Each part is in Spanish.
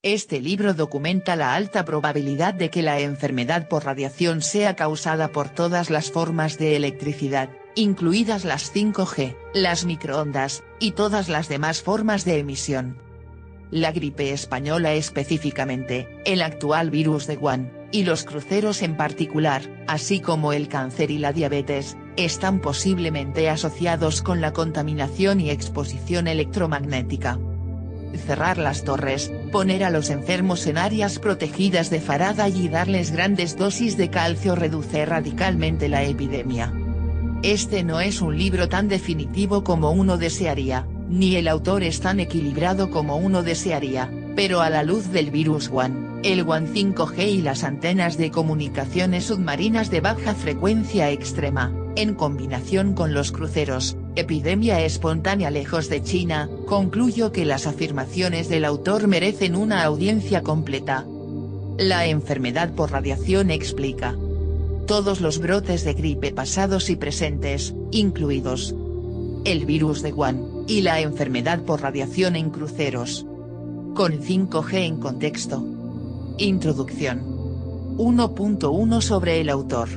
Este libro documenta la alta probabilidad de que la enfermedad por radiación sea causada por todas las formas de electricidad, incluidas las 5G, las microondas, y todas las demás formas de emisión. La gripe española específicamente, el actual virus de Wuhan, y los cruceros en particular, así como el cáncer y la diabetes, están posiblemente asociados con la contaminación y exposición electromagnética. Cerrar las torres, poner a los enfermos en áreas protegidas de Faraday y darles grandes dosis de calcio reduce radicalmente la epidemia. Este no es un libro tan definitivo como uno desearía, ni el autor es tan equilibrado como uno desearía, pero a la luz del virus Wuhan, el Wuhan 5G y las antenas de comunicaciones submarinas de baja frecuencia extrema, en combinación con los cruceros, epidemia espontánea lejos de China, concluyo que las afirmaciones del autor merecen una audiencia completa. La enfermedad por radiación explica todos los brotes de gripe pasados y presentes, incluidos el virus de Wuhan, y la enfermedad por radiación en cruceros. Con 5G en contexto. Introducción. 1.1 sobre el autor.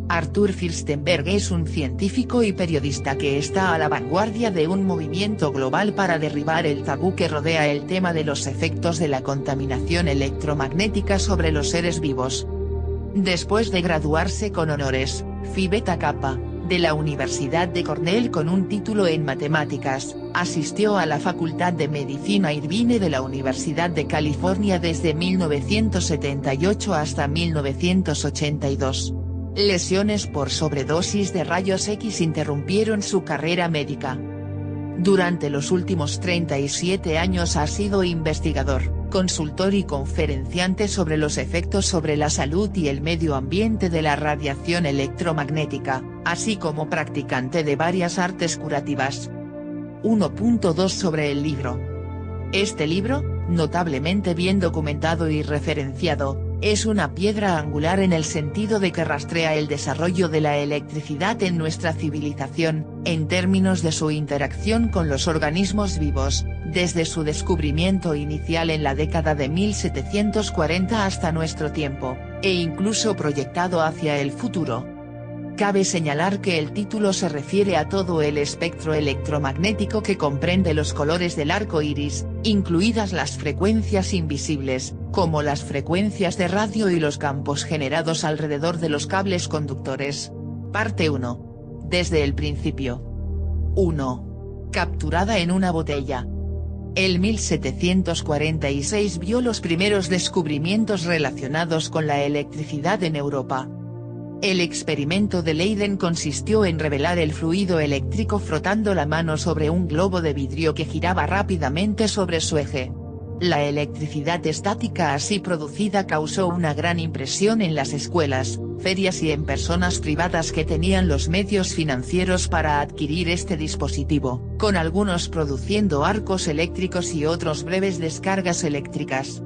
Arthur Firstenberg es un científico y periodista que está a la vanguardia de un movimiento global para derribar el tabú que rodea el tema de los efectos de la contaminación electromagnética sobre los seres vivos. Después de graduarse con honores, Phi Beta Kappa, de la Universidad de Cornell con un título en matemáticas, asistió a la Facultad de Medicina Irvine de la Universidad de California desde 1978 hasta 1982. Lesiones por sobredosis de rayos X interrumpieron su carrera médica. Durante los últimos 37 años ha sido investigador, consultor y conferenciante sobre los efectos sobre la salud y el medio ambiente de la radiación electromagnética, así como practicante de varias artes curativas. 1.2 sobre el libro. Este libro, notablemente bien documentado y referenciado, es una piedra angular en el sentido de que rastrea el desarrollo de la electricidad en nuestra civilización, en términos de su interacción con los organismos vivos, desde su descubrimiento inicial en la década de 1740 hasta nuestro tiempo, e incluso proyectado hacia el futuro. Cabe señalar que el título se refiere a todo el espectro electromagnético que comprende los colores del arco iris, incluidas las frecuencias invisibles, como las frecuencias de radio y los campos generados alrededor de los cables conductores. Parte 1. Desde el principio. 1. Capturada en una botella. El 1746 vio los primeros descubrimientos relacionados con la electricidad en Europa. El experimento de Leiden consistió en revelar el fluido eléctrico frotando la mano sobre un globo de vidrio que giraba rápidamente sobre su eje. La electricidad estática así producida causó una gran impresión en las escuelas, ferias y en personas privadas que tenían los medios financieros para adquirir este dispositivo, con algunos produciendo arcos eléctricos y otros breves descargas eléctricas.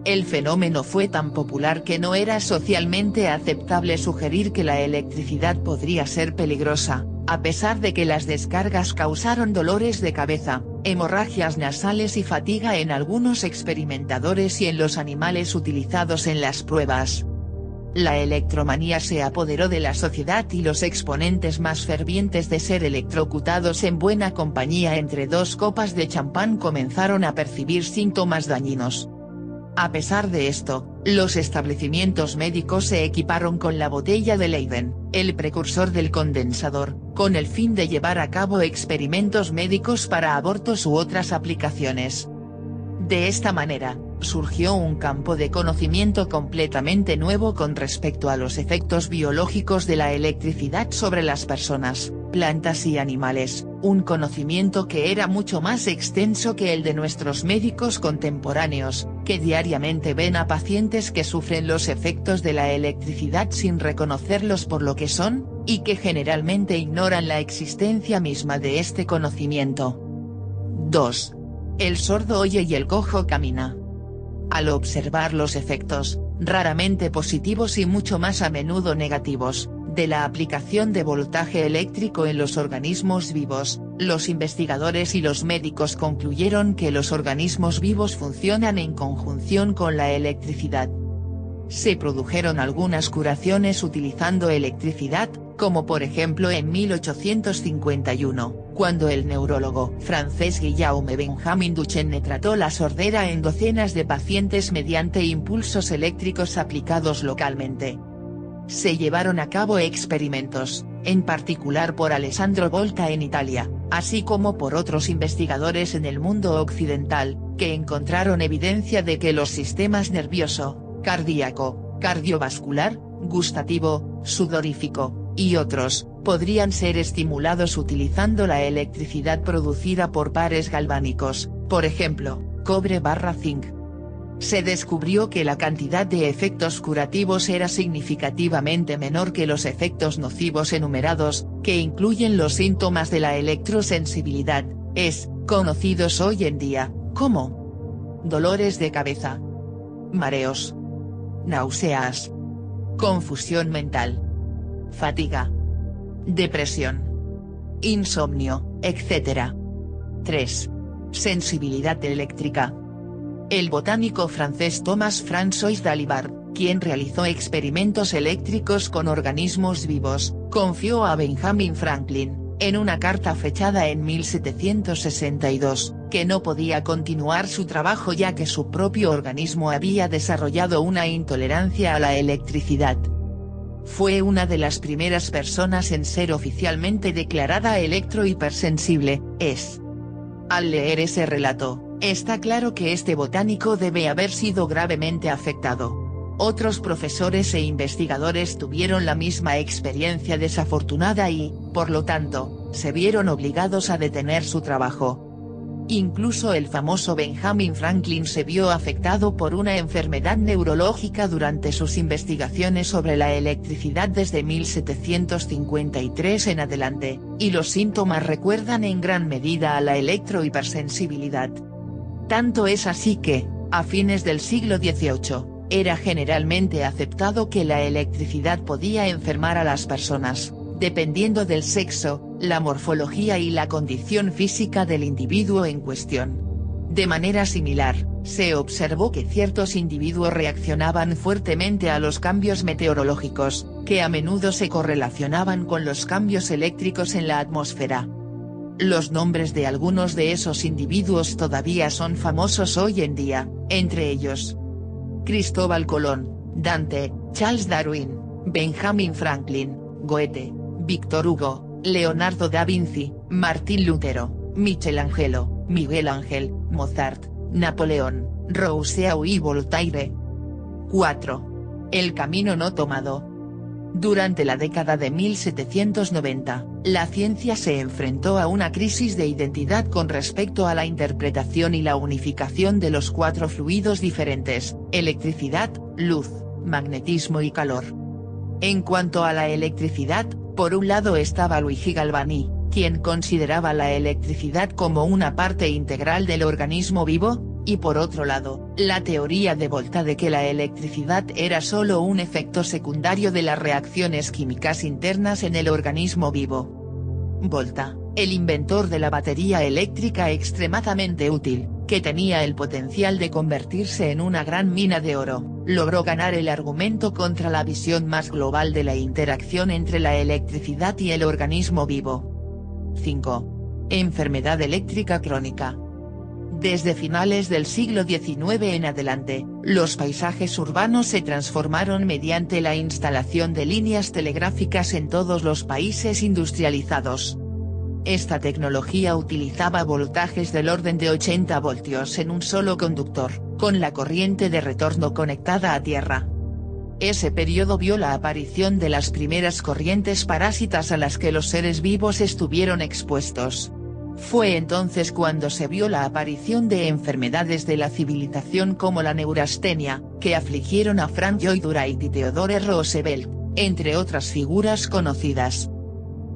El fenómeno fue tan popular que no era socialmente aceptable sugerir que la electricidad podría ser peligrosa, a pesar de que las descargas causaron dolores de cabeza, hemorragias nasales y fatiga en algunos experimentadores y en los animales utilizados en las pruebas. La electromanía se apoderó de la sociedad y los exponentes más fervientes de ser electrocutados en buena compañía entre dos copas de champán comenzaron a percibir síntomas dañinos. A pesar de esto, los establecimientos médicos se equiparon con la botella de Leiden, el precursor del condensador, con el fin de llevar a cabo experimentos médicos para abortos u otras aplicaciones. De esta manera, surgió un campo de conocimiento completamente nuevo con respecto a los efectos biológicos de la electricidad sobre las personas, plantas y animales, un conocimiento que era mucho más extenso que el de nuestros médicos contemporáneos, que diariamente ven a pacientes que sufren los efectos de la electricidad sin reconocerlos por lo que son, y que generalmente ignoran la existencia misma de este conocimiento. 2. El sordo oye y el cojo camina. Al observar los efectos, raramente positivos y mucho más a menudo negativos, De la aplicación de voltaje eléctrico en los organismos vivos, los investigadores y los médicos concluyeron que los organismos vivos funcionan en conjunción con la electricidad. Se produjeron algunas curaciones utilizando electricidad, como por ejemplo en 1851, cuando el neurólogo francés Guillaume Benjamin Duchenne trató la sordera en docenas de pacientes mediante impulsos eléctricos aplicados localmente. Se llevaron a cabo experimentos, en particular por Alessandro Volta en Italia, así como por otros investigadores en el mundo occidental, que encontraron evidencia de que los sistemas nervioso, cardíaco, cardiovascular, gustativo, sudorífico, y otros, podrían ser estimulados utilizando la electricidad producida por pares galvánicos, por ejemplo, cobre/zinc. Se descubrió que la cantidad de efectos curativos era significativamente menor que los efectos nocivos enumerados, que incluyen los síntomas de la electrosensibilidad, conocidos hoy en día, como dolores de cabeza, mareos, náuseas, confusión mental, fatiga, depresión, insomnio, etc. 3. Sensibilidad eléctrica. El botánico francés Thomas-François Dalibard, quien realizó experimentos eléctricos con organismos vivos, confió a Benjamin Franklin, en una carta fechada en 1762, que no podía continuar su trabajo ya que su propio organismo había desarrollado una intolerancia a la electricidad. Fue una de las primeras personas en ser oficialmente declarada electrohipersensible. Al leer ese relato, está claro que este botánico debe haber sido gravemente afectado. Otros profesores e investigadores tuvieron la misma experiencia desafortunada y, por lo tanto, se vieron obligados a detener su trabajo. Incluso el famoso Benjamin Franklin se vio afectado por una enfermedad neurológica durante sus investigaciones sobre la electricidad desde 1753 en adelante, y los síntomas recuerdan en gran medida a la electrohipersensibilidad. Tanto es así que, a fines del siglo XVIII, era generalmente aceptado que la electricidad podía enfermar a las personas, dependiendo del sexo, la morfología y la condición física del individuo en cuestión. De manera similar, se observó que ciertos individuos reaccionaban fuertemente a los cambios meteorológicos, que a menudo se correlacionaban con los cambios eléctricos en la atmósfera. Los nombres de algunos de esos individuos todavía son famosos hoy en día, entre ellos Cristóbal Colón, Dante, Charles Darwin, Benjamin Franklin, Goethe, Víctor Hugo, Leonardo da Vinci, Martín Lutero, Michelangelo, Miguel Ángel, Mozart, Napoleón, Rousseau y Voltaire. 4. El camino no tomado. Durante la década de 1790, la ciencia se enfrentó a una crisis de identidad con respecto a la interpretación y la unificación de los 4 fluidos diferentes: electricidad, luz, magnetismo y calor. En cuanto a la electricidad, por un lado estaba Luigi Galvani, quien consideraba la electricidad como una parte integral del organismo vivo, y por otro lado, la teoría de Volta de que la electricidad era solo un efecto secundario de las reacciones químicas internas en el organismo vivo. Volta, el inventor de la batería eléctrica extremadamente útil, que tenía el potencial de convertirse en una gran mina de oro, logró ganar el argumento contra la visión más global de la interacción entre la electricidad y el organismo vivo. 5. Enfermedad eléctrica crónica. Desde finales del siglo XIX en adelante, los paisajes urbanos se transformaron mediante la instalación de líneas telegráficas en todos los países industrializados. Esta tecnología utilizaba voltajes del orden de 80 voltios en un solo conductor, con la corriente de retorno conectada a tierra. Ese periodo vio la aparición de las primeras corrientes parásitas a las que los seres vivos estuvieron expuestos. Fue entonces cuando se vio la aparición de enfermedades de la civilización como la neurastenia, que afligieron a Frank Lloyd Wright y Theodore Roosevelt, entre otras figuras conocidas.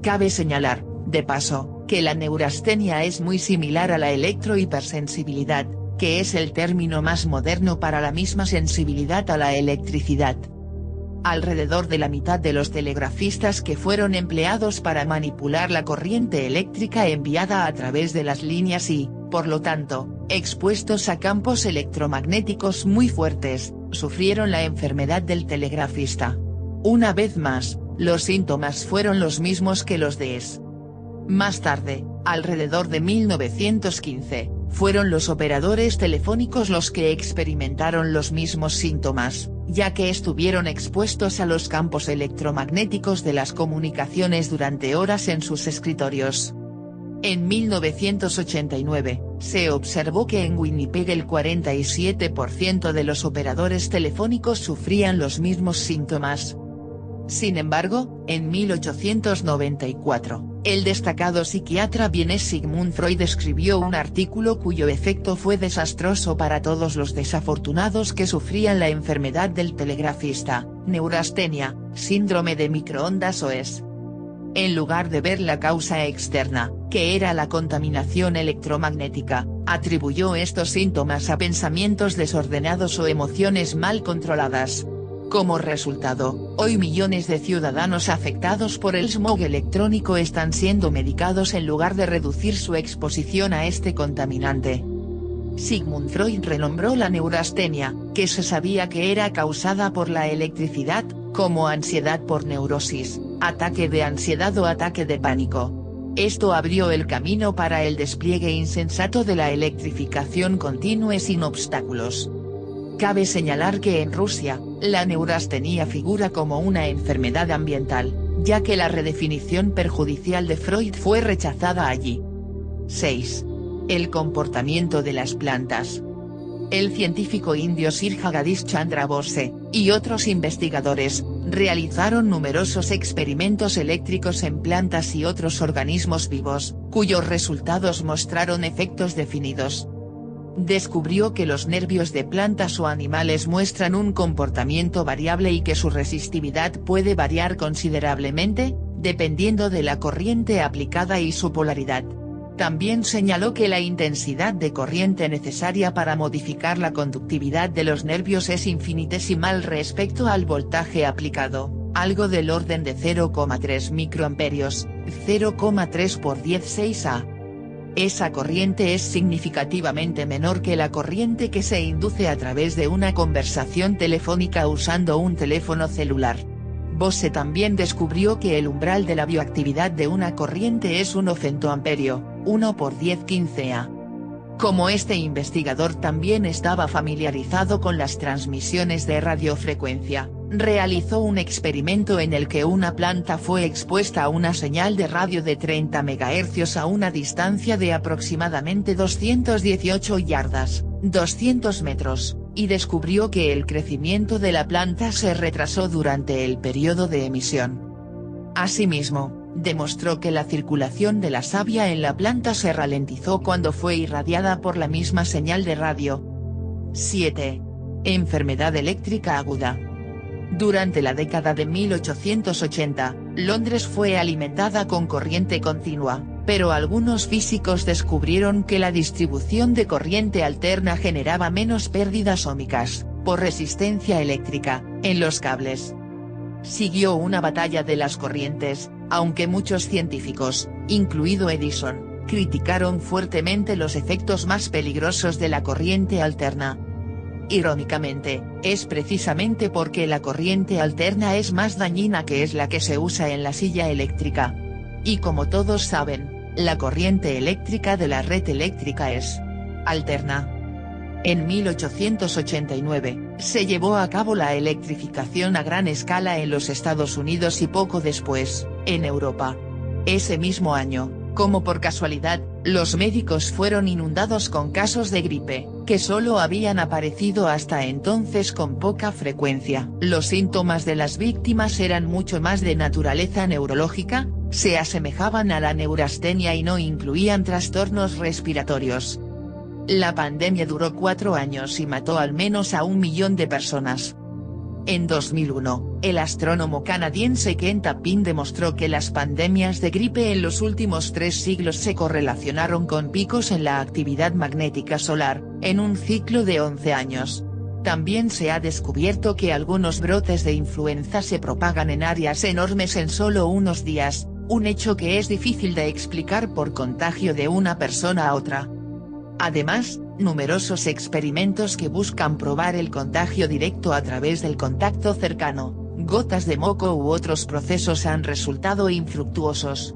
Cabe señalar, de paso, que la neurastenia es muy similar a la electrohipersensibilidad, que es el término más moderno para la misma sensibilidad a la electricidad. alrededor de la mitad de los telegrafistas que fueron empleados para manipular la corriente eléctrica enviada a través de las líneas y, por lo tanto, expuestos a campos electromagnéticos muy fuertes, sufrieron la enfermedad del telegrafista. Una vez más, los síntomas fueron los mismos que los de ES. Más tarde, alrededor de 1915, fueron los operadores telefónicos los que experimentaron los mismos síntomas, ya que estuvieron expuestos a los campos electromagnéticos de las comunicaciones durante horas en sus escritorios. En 1989, se observó que en Winnipeg el 47% de los operadores telefónicos sufrían los mismos síntomas. Sin embargo, en 1894, el destacado psiquiatra vienés Sigmund Freud escribió un artículo cuyo efecto fue desastroso para todos los desafortunados que sufrían la enfermedad del telegrafista, neurastenia, síndrome de microondas o ES. En lugar de ver la causa externa, que era la contaminación electromagnética, atribuyó estos síntomas a pensamientos desordenados o emociones mal controladas. Como resultado, hoy millones de ciudadanos afectados por el smog electrónico están siendo medicados en lugar de reducir su exposición a este contaminante. Sigmund Freud renombró la neurastenia, que se sabía que era causada por la electricidad, como ansiedad por neurosis, ataque de ansiedad o ataque de pánico. Esto abrió el camino para el despliegue insensato de la electrificación continua y sin obstáculos. Cabe señalar que en Rusia, la neurastenia figura como una enfermedad ambiental, ya que la redefinición perjudicial de Freud fue rechazada allí. 6. El comportamiento de las plantas. El científico indio Sir Jagadish Chandra Bose, y otros investigadores, realizaron numerosos experimentos eléctricos en plantas y otros organismos vivos, cuyos resultados mostraron efectos definidos. Descubrió que los nervios de plantas o animales muestran un comportamiento variable y que su resistividad puede variar considerablemente, dependiendo de la corriente aplicada y su polaridad. También señaló que la intensidad de corriente necesaria para modificar la conductividad de los nervios es infinitesimal respecto al voltaje aplicado, algo del orden de 0,3 microamperios, 0,3 por 16 A. Esa corriente es significativamente menor que la corriente que se induce a través de una conversación telefónica usando un teléfono celular. Bose también descubrió que el umbral de la bioactividad de una corriente es 1 femtoamperio, 1 por 1015 A. Como este investigador también estaba familiarizado con las transmisiones de radiofrecuencia, realizó un experimento en el que una planta fue expuesta a una señal de radio de 30 MHz a una distancia de aproximadamente 218 yardas, 200 metros, y descubrió que el crecimiento de la planta se retrasó durante el periodo de emisión. Asimismo, demostró que la circulación de la savia en la planta se ralentizó cuando fue irradiada por la misma señal de radio. 7. Enfermedad eléctrica aguda. Durante la década de 1880, Londres fue alimentada con corriente continua, pero algunos físicos descubrieron que la distribución de corriente alterna generaba menos pérdidas óhmicas, por resistencia eléctrica, en los cables. Siguió una batalla de las corrientes, aunque muchos científicos, incluido Edison, criticaron fuertemente los efectos más peligrosos de la corriente alterna. Irónicamente, es precisamente porque la corriente alterna es más dañina que es la que se usa en la silla eléctrica. Y como todos saben, la corriente eléctrica de la red eléctrica es alterna. En 1889, se llevó a cabo la electrificación a gran escala en los Estados Unidos y poco después, en Europa. Ese mismo año, como por casualidad, los médicos fueron inundados con casos de gripe, que solo habían aparecido hasta entonces con poca frecuencia. Los síntomas de las víctimas eran mucho más de naturaleza neurológica, se asemejaban a la neurastenia y no incluían trastornos respiratorios. La pandemia duró 4 años y mató al menos a 1 millón de personas. En 2001, el astrónomo canadiense Ken Tapin demostró que las pandemias de gripe en los últimos 3 siglos se correlacionaron con picos en la actividad magnética solar, en un ciclo de 11 años. También se ha descubierto que algunos brotes de influenza se propagan en áreas enormes en solo unos días, un hecho que es difícil de explicar por contagio de una persona a otra. Además, numerosos experimentos que buscan probar el contagio directo a través del contacto cercano, gotas de moco u otros procesos han resultado infructuosos.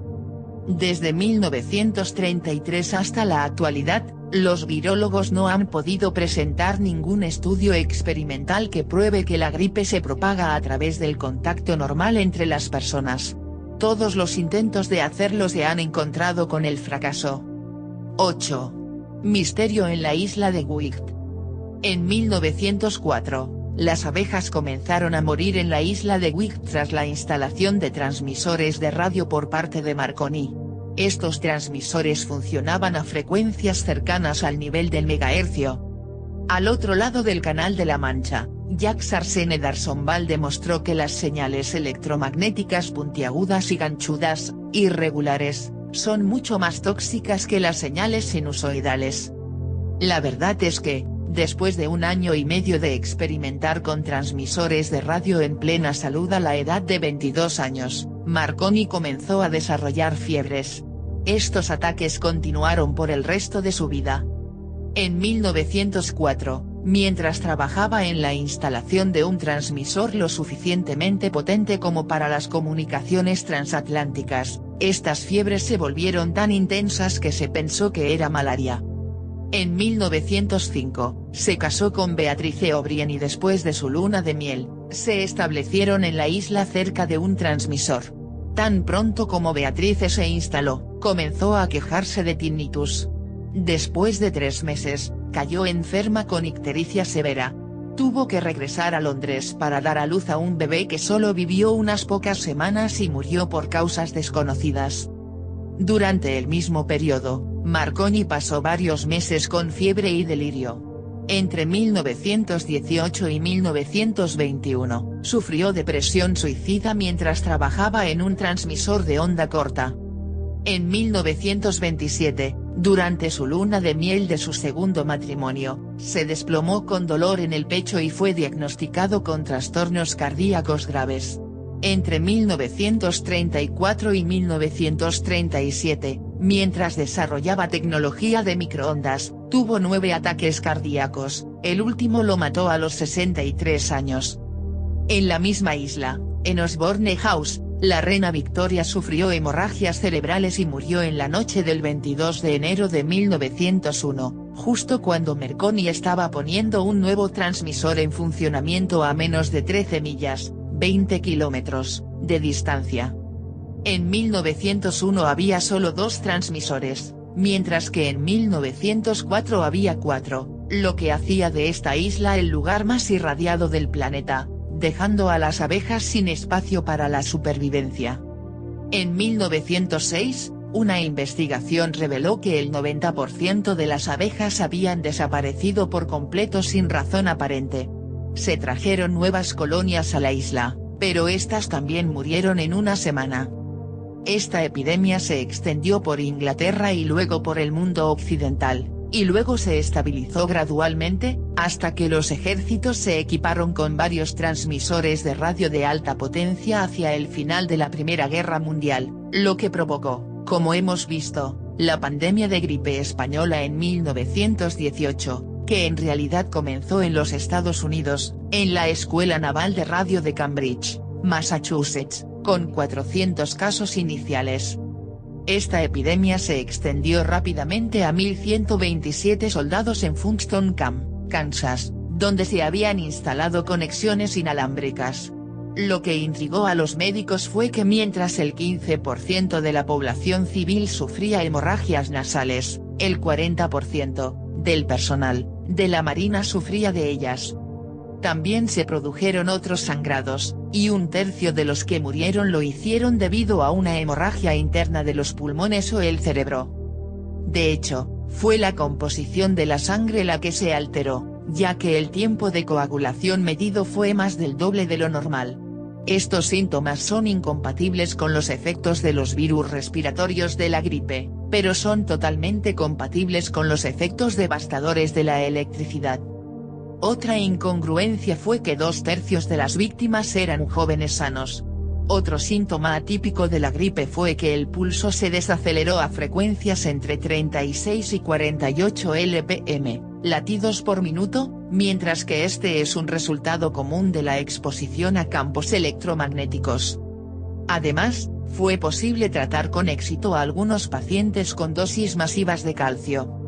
Desde 1933 hasta la actualidad, los virólogos no han podido presentar ningún estudio experimental que pruebe que la gripe se propaga a través del contacto normal entre las personas. Todos los intentos de hacerlo se han encontrado con el fracaso. 8. Misterio en la isla de Wight. En 1904, las abejas comenzaron a morir en la isla de Wight tras la instalación de transmisores de radio por parte de Marconi. Estos transmisores funcionaban a frecuencias cercanas al nivel del megahercio. Al otro lado del Canal de la Mancha, Jacques Arsène d'Arsonval demostró que las señales electromagnéticas puntiagudas y ganchudas, irregulares, son mucho más tóxicas que las señales sinusoidales. La verdad es que, después de 1 año y medio de experimentar con transmisores de radio en plena salud a la edad de 22 años, Marconi comenzó a desarrollar fiebres. Estos ataques continuaron por el resto de su vida. En 1904, mientras trabajaba en la instalación de un transmisor lo suficientemente potente como para las comunicaciones transatlánticas, estas fiebres se volvieron tan intensas que se pensó que era malaria. En 1905, se casó con Beatrice O'Brien y después de su luna de miel, se establecieron en la isla cerca de un transmisor. Tan pronto como Beatrice se instaló, comenzó a quejarse de tinnitus. Después de 3 meses, cayó enferma con ictericia severa. Tuvo que regresar a Londres para dar a luz a un bebé que solo vivió unas pocas semanas y murió por causas desconocidas. Durante el mismo periodo, Marconi pasó varios meses con fiebre y delirio. Entre 1918 y 1921, sufrió depresión suicida mientras trabajaba en un transmisor de onda corta. En 1927, durante su luna de miel de su segundo matrimonio, se desplomó con dolor en el pecho y fue diagnosticado con trastornos cardíacos graves. Entre 1934 y 1937, mientras desarrollaba tecnología de microondas, tuvo 9 ataques cardíacos, el último lo mató a los 63 años. En la misma isla, en Osborne House, la reina Victoria sufrió hemorragias cerebrales y murió en la noche del 22 de enero de 1901, justo cuando Marconi estaba poniendo un nuevo transmisor en funcionamiento a menos de 13 millas, 20 kilómetros, de distancia. En 1901 había solo 2 transmisores, mientras que en 1904 había 4, lo que hacía de esta isla el lugar más irradiado del planeta, dejando a las abejas sin espacio para la supervivencia. En 1906, una investigación reveló que el 90% de las abejas habían desaparecido por completo sin razón aparente. Se trajeron nuevas colonias a la isla, pero estas también murieron en una semana. Esta epidemia se extendió por Inglaterra y luego por el mundo occidental, y luego se estabilizó gradualmente, hasta que los ejércitos se equiparon con varios transmisores de radio de alta potencia hacia el final de la Primera Guerra Mundial, lo que provocó, como hemos visto, la pandemia de gripe española en 1918. Que en realidad comenzó en los Estados Unidos, en la Escuela Naval de Radio de Cambridge, Massachusetts, con 400 casos iniciales. Esta epidemia se extendió rápidamente a 1.127 soldados en Funston Camp, Kansas, donde se habían instalado conexiones inalámbricas. Lo que intrigó a los médicos fue que mientras el 15% de la población civil sufría hemorragias nasales, el 40% del personal de la Marina sufría de ellas. También se produjeron otros sangrados, y 1/3 de los que murieron lo hicieron debido a una hemorragia interna de los pulmones o el cerebro. De hecho, fue la composición de la sangre la que se alteró, ya que el tiempo de coagulación medido fue más del doble de lo normal. Estos síntomas son incompatibles con los efectos de los virus respiratorios de la gripe, pero son totalmente compatibles con los efectos devastadores de la electricidad. Otra incongruencia fue que 2/3 de las víctimas eran jóvenes sanos. Otro síntoma atípico de la gripe fue que el pulso se desaceleró a frecuencias entre 36 y 48 lpm, latidos por minuto, mientras que este es un resultado común de la exposición a campos electromagnéticos. Además, fue posible tratar con éxito a algunos pacientes con dosis masivas de calcio.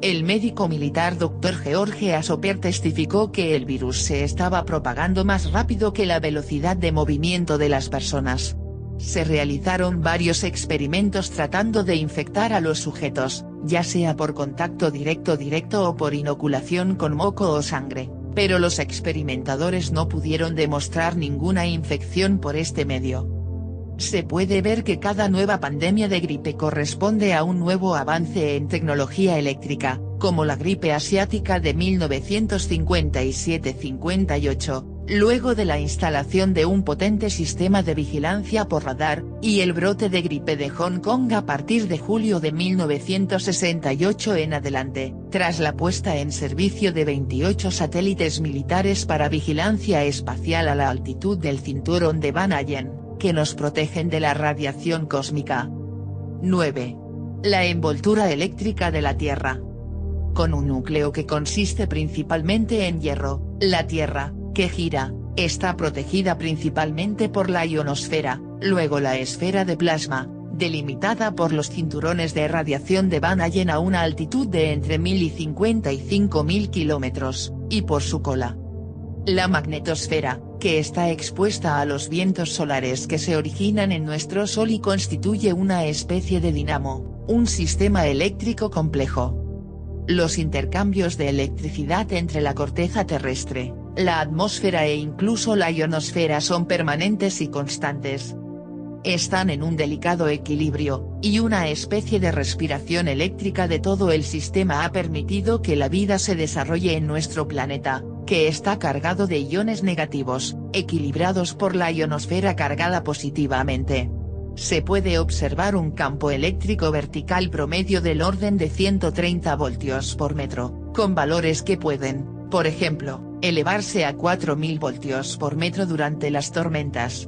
El médico militar Dr. George Asoper testificó que el virus se estaba propagando más rápido que la velocidad de movimiento de las personas. Se realizaron varios experimentos tratando de infectar a los sujetos, ya sea por contacto directo o por inoculación con moco o sangre, pero los experimentadores no pudieron demostrar ninguna infección por este medio. Se puede ver que cada nueva pandemia de gripe corresponde a un nuevo avance en tecnología eléctrica, como la gripe asiática de 1957-58, luego de la instalación de un potente sistema de vigilancia por radar, y el brote de gripe de Hong Kong a partir de julio de 1968 en adelante, tras la puesta en servicio de 28 satélites militares para vigilancia espacial a la altitud del cinturón de Van Allen, que nos protegen de la radiación cósmica. 9. La envoltura eléctrica de la Tierra. Con un núcleo que consiste principalmente en hierro, la Tierra, que gira, está protegida principalmente por la ionosfera, luego la esfera de plasma, delimitada por los cinturones de radiación de Van Allen a una altitud de entre 1000 y 55.000 kilómetros, y por su cola. La magnetosfera, que está expuesta a los vientos solares que se originan en nuestro Sol y constituye una especie de dinamo, un sistema eléctrico complejo. Los intercambios de electricidad entre la corteza terrestre, la atmósfera e incluso la ionosfera son permanentes y constantes. Están en un delicado equilibrio, y una especie de respiración eléctrica de todo el sistema ha permitido que la vida se desarrolle en nuestro planeta, que está cargado de iones negativos, equilibrados por la ionosfera cargada positivamente. Se puede observar un campo eléctrico vertical promedio del orden de 130 voltios por metro, con valores que pueden, por ejemplo, elevarse a 4000 voltios por metro durante las tormentas.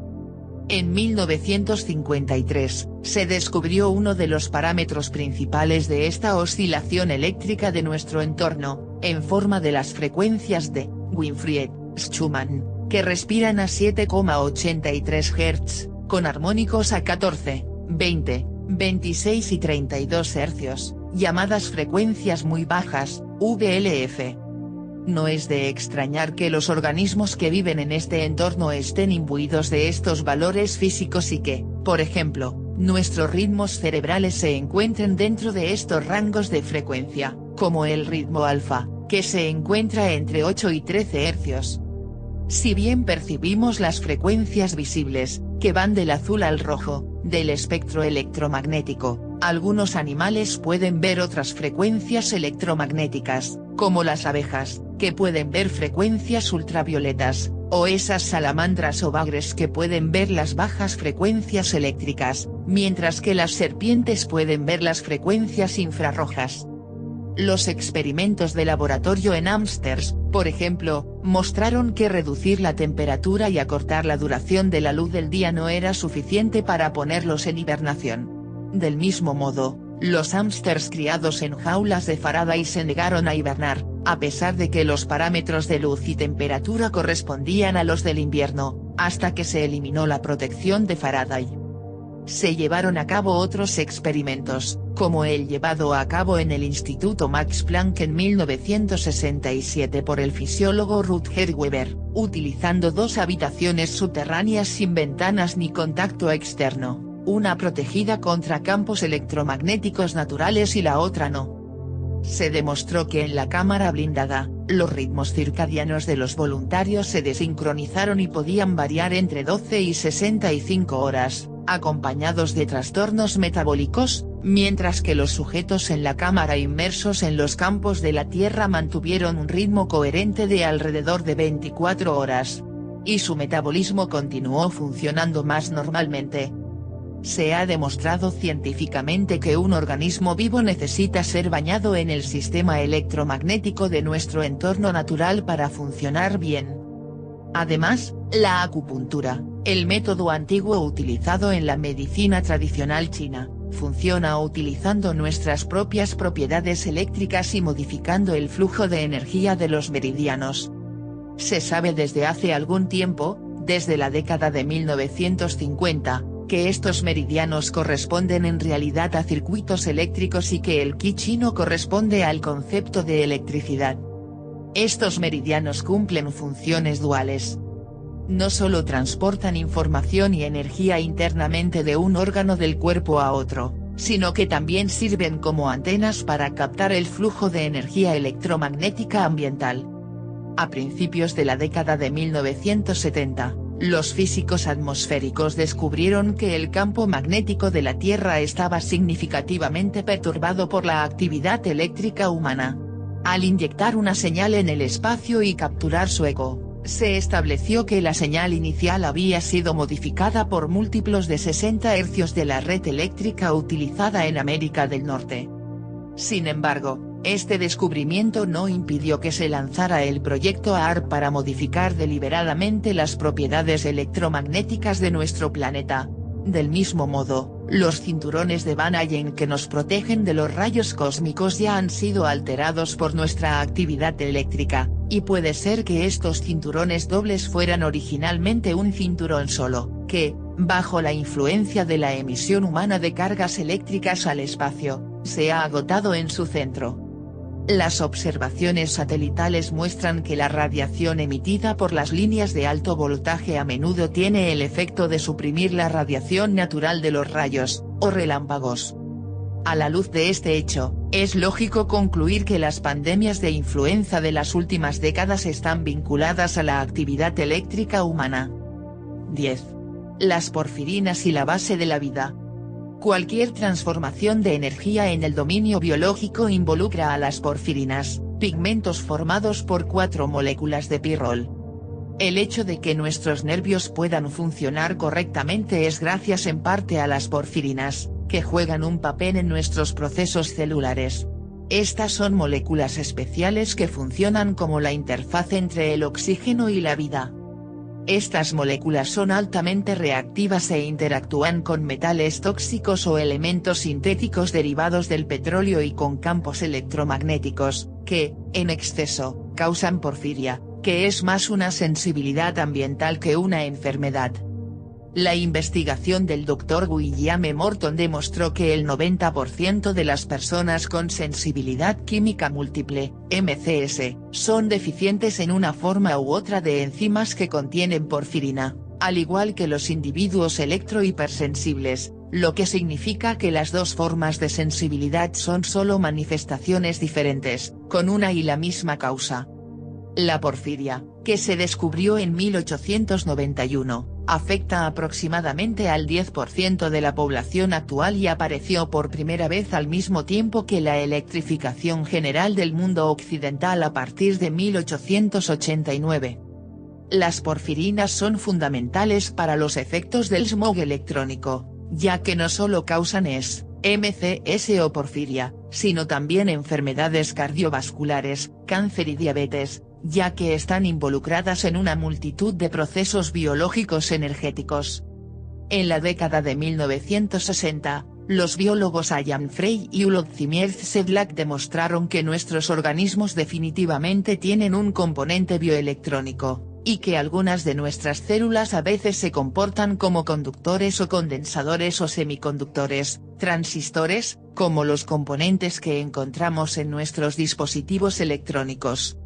En 1953, se descubrió uno de los parámetros principales de esta oscilación eléctrica de nuestro entorno, en forma de las frecuencias de Winfried-Schumann, que respiran a 7,83 Hz, con armónicos a 14, 20, 26 y 32 Hz, llamadas frecuencias muy bajas, VLF. No es de extrañar que los organismos que viven en este entorno estén imbuidos de estos valores físicos y que, por ejemplo, nuestros ritmos cerebrales se encuentren dentro de estos rangos de frecuencia, como el ritmo alfa, que se encuentra entre 8 y 13 Hz. Si bien percibimos las frecuencias visibles, que van del azul al rojo, del espectro electromagnético, algunos animales pueden ver otras frecuencias electromagnéticas, como las abejas, que pueden ver frecuencias ultravioletas, o esas salamandras o bagres que pueden ver las bajas frecuencias eléctricas, mientras que las serpientes pueden ver las frecuencias infrarrojas. Los experimentos de laboratorio en hámsters, por ejemplo, mostraron que reducir la temperatura y acortar la duración de la luz del día no era suficiente para ponerlos en hibernación. Del mismo modo, los hámsters criados en jaulas de Faraday se negaron a hibernar, a pesar de que los parámetros de luz y temperatura correspondían a los del invierno, hasta que se eliminó la protección de Faraday. Se llevaron a cabo otros experimentos, como el llevado a cabo en el Instituto Max Planck en 1967 por el fisiólogo Rutger Weber, utilizando dos habitaciones subterráneas sin ventanas ni contacto externo, una protegida contra campos electromagnéticos naturales y la otra no. Se demostró que en la cámara blindada, los ritmos circadianos de los voluntarios se desincronizaron y podían variar entre 12 y 65 horas, acompañados de trastornos metabólicos, mientras que los sujetos en la cámara inmersos en los campos de la Tierra mantuvieron un ritmo coherente de alrededor de 24 horas. Y su metabolismo continuó funcionando más normalmente. Se ha demostrado científicamente que un organismo vivo necesita ser bañado en el sistema electromagnético de nuestro entorno natural para funcionar bien. Además, la acupuntura, el método antiguo utilizado en la medicina tradicional china, funciona utilizando nuestras propias propiedades eléctricas y modificando el flujo de energía de los meridianos. Se sabe desde hace algún tiempo, desde la década de 1950, que estos meridianos corresponden en realidad a circuitos eléctricos y que el Qi chino corresponde al concepto de electricidad. Estos meridianos cumplen funciones duales. No solo transportan información y energía internamente de un órgano del cuerpo a otro, sino que también sirven como antenas para captar el flujo de energía electromagnética ambiental. A principios de la década de 1970, los físicos atmosféricos descubrieron que el campo magnético de la Tierra estaba significativamente perturbado por la actividad eléctrica humana. Al inyectar una señal en el espacio y capturar su eco, se estableció que la señal inicial había sido modificada por múltiplos de 60 hercios de la red eléctrica utilizada en América del Norte. Sin embargo, este descubrimiento no impidió que se lanzara el proyecto AAR para modificar deliberadamente las propiedades electromagnéticas de nuestro planeta. Del mismo modo, los cinturones de Van Allen que nos protegen de los rayos cósmicos ya han sido alterados por nuestra actividad eléctrica, y puede ser que estos cinturones dobles fueran originalmente un cinturón solo, que, bajo la influencia de la emisión humana de cargas eléctricas al espacio, se ha agotado en su centro. Las observaciones satelitales muestran que la radiación emitida por las líneas de alto voltaje a menudo tiene el efecto de suprimir la radiación natural de los rayos, o relámpagos. A la luz de este hecho, es lógico concluir que las pandemias de influenza de las últimas décadas están vinculadas a la actividad eléctrica humana. 10. Las porfirinas y la base de la vida. Cualquier transformación de energía en el dominio biológico involucra a las porfirinas, pigmentos formados por 4 moléculas de pirrol. El hecho de que nuestros nervios puedan funcionar correctamente es gracias en parte a las porfirinas, que juegan un papel en nuestros procesos celulares. Estas son moléculas especiales que funcionan como la interfaz entre el oxígeno y la vida. Estas moléculas son altamente reactivas e interactúan con metales tóxicos o elementos sintéticos derivados del petróleo y con campos electromagnéticos, que, en exceso, causan porfiria, que es más una sensibilidad ambiental que una enfermedad. La investigación del Dr. William Morton demostró que el 90% de las personas con sensibilidad química múltiple, MCS, son deficientes en una forma u otra de enzimas que contienen porfirina, al igual que los individuos electrohipersensibles, lo que significa que las dos formas de sensibilidad son solo manifestaciones diferentes, con una y la misma causa. La porfiria, que se descubrió en 1891, afecta aproximadamente al 10% de la población actual y apareció por primera vez al mismo tiempo que la electrificación general del mundo occidental a partir de 1889. Las porfirinas son fundamentales para los efectos del smog electrónico, ya que no solo causan MCS o porfiria, sino también enfermedades cardiovasculares, cáncer y diabetes, ya que están involucradas en una multitud de procesos biológicos energéticos. En la década de 1960, los biólogos Ian Frey y Włodzimierz Sedlak demostraron que nuestros organismos definitivamente tienen un componente bioelectrónico, y que algunas de nuestras células a veces se comportan como conductores o condensadores o semiconductores, transistores, como los componentes que encontramos en nuestros dispositivos electrónicos.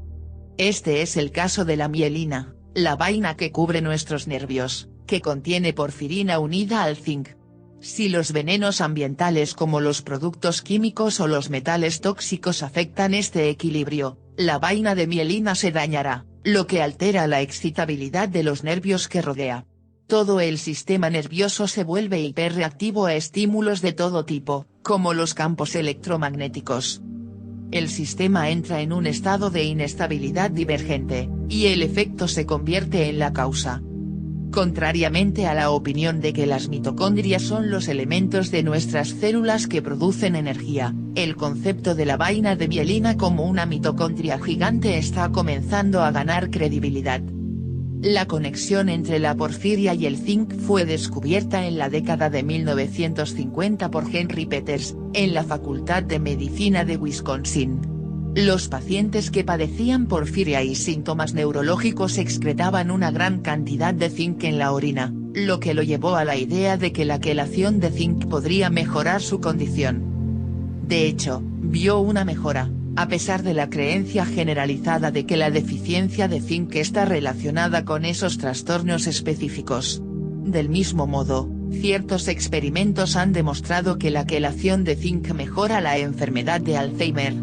Este es el caso de la mielina, la vaina que cubre nuestros nervios, que contiene porfirina unida al zinc. Si los venenos ambientales como los productos químicos o los metales tóxicos afectan este equilibrio, la vaina de mielina se dañará, lo que altera la excitabilidad de los nervios que rodea. Todo el sistema nervioso se vuelve hiperreactivo a estímulos de todo tipo, como los campos electromagnéticos. El sistema entra en un estado de inestabilidad divergente, y el efecto se convierte en la causa. Contrariamente a la opinión de que las mitocondrias son los elementos de nuestras células que producen energía, el concepto de la vaina de mielina como una mitocondria gigante está comenzando a ganar credibilidad. La conexión entre la porfiria y el zinc fue descubierta en la década de 1950 por Henry Peters, en la Facultad de Medicina de Wisconsin. Los pacientes que padecían porfiria y síntomas neurológicos excretaban una gran cantidad de zinc en la orina, lo que lo llevó a la idea de que la quelación de zinc podría mejorar su condición. De hecho, vio una mejora, a pesar de la creencia generalizada de que la deficiencia de zinc está relacionada con esos trastornos específicos. Del mismo modo, ciertos experimentos han demostrado que la quelación de zinc mejora la enfermedad de Alzheimer.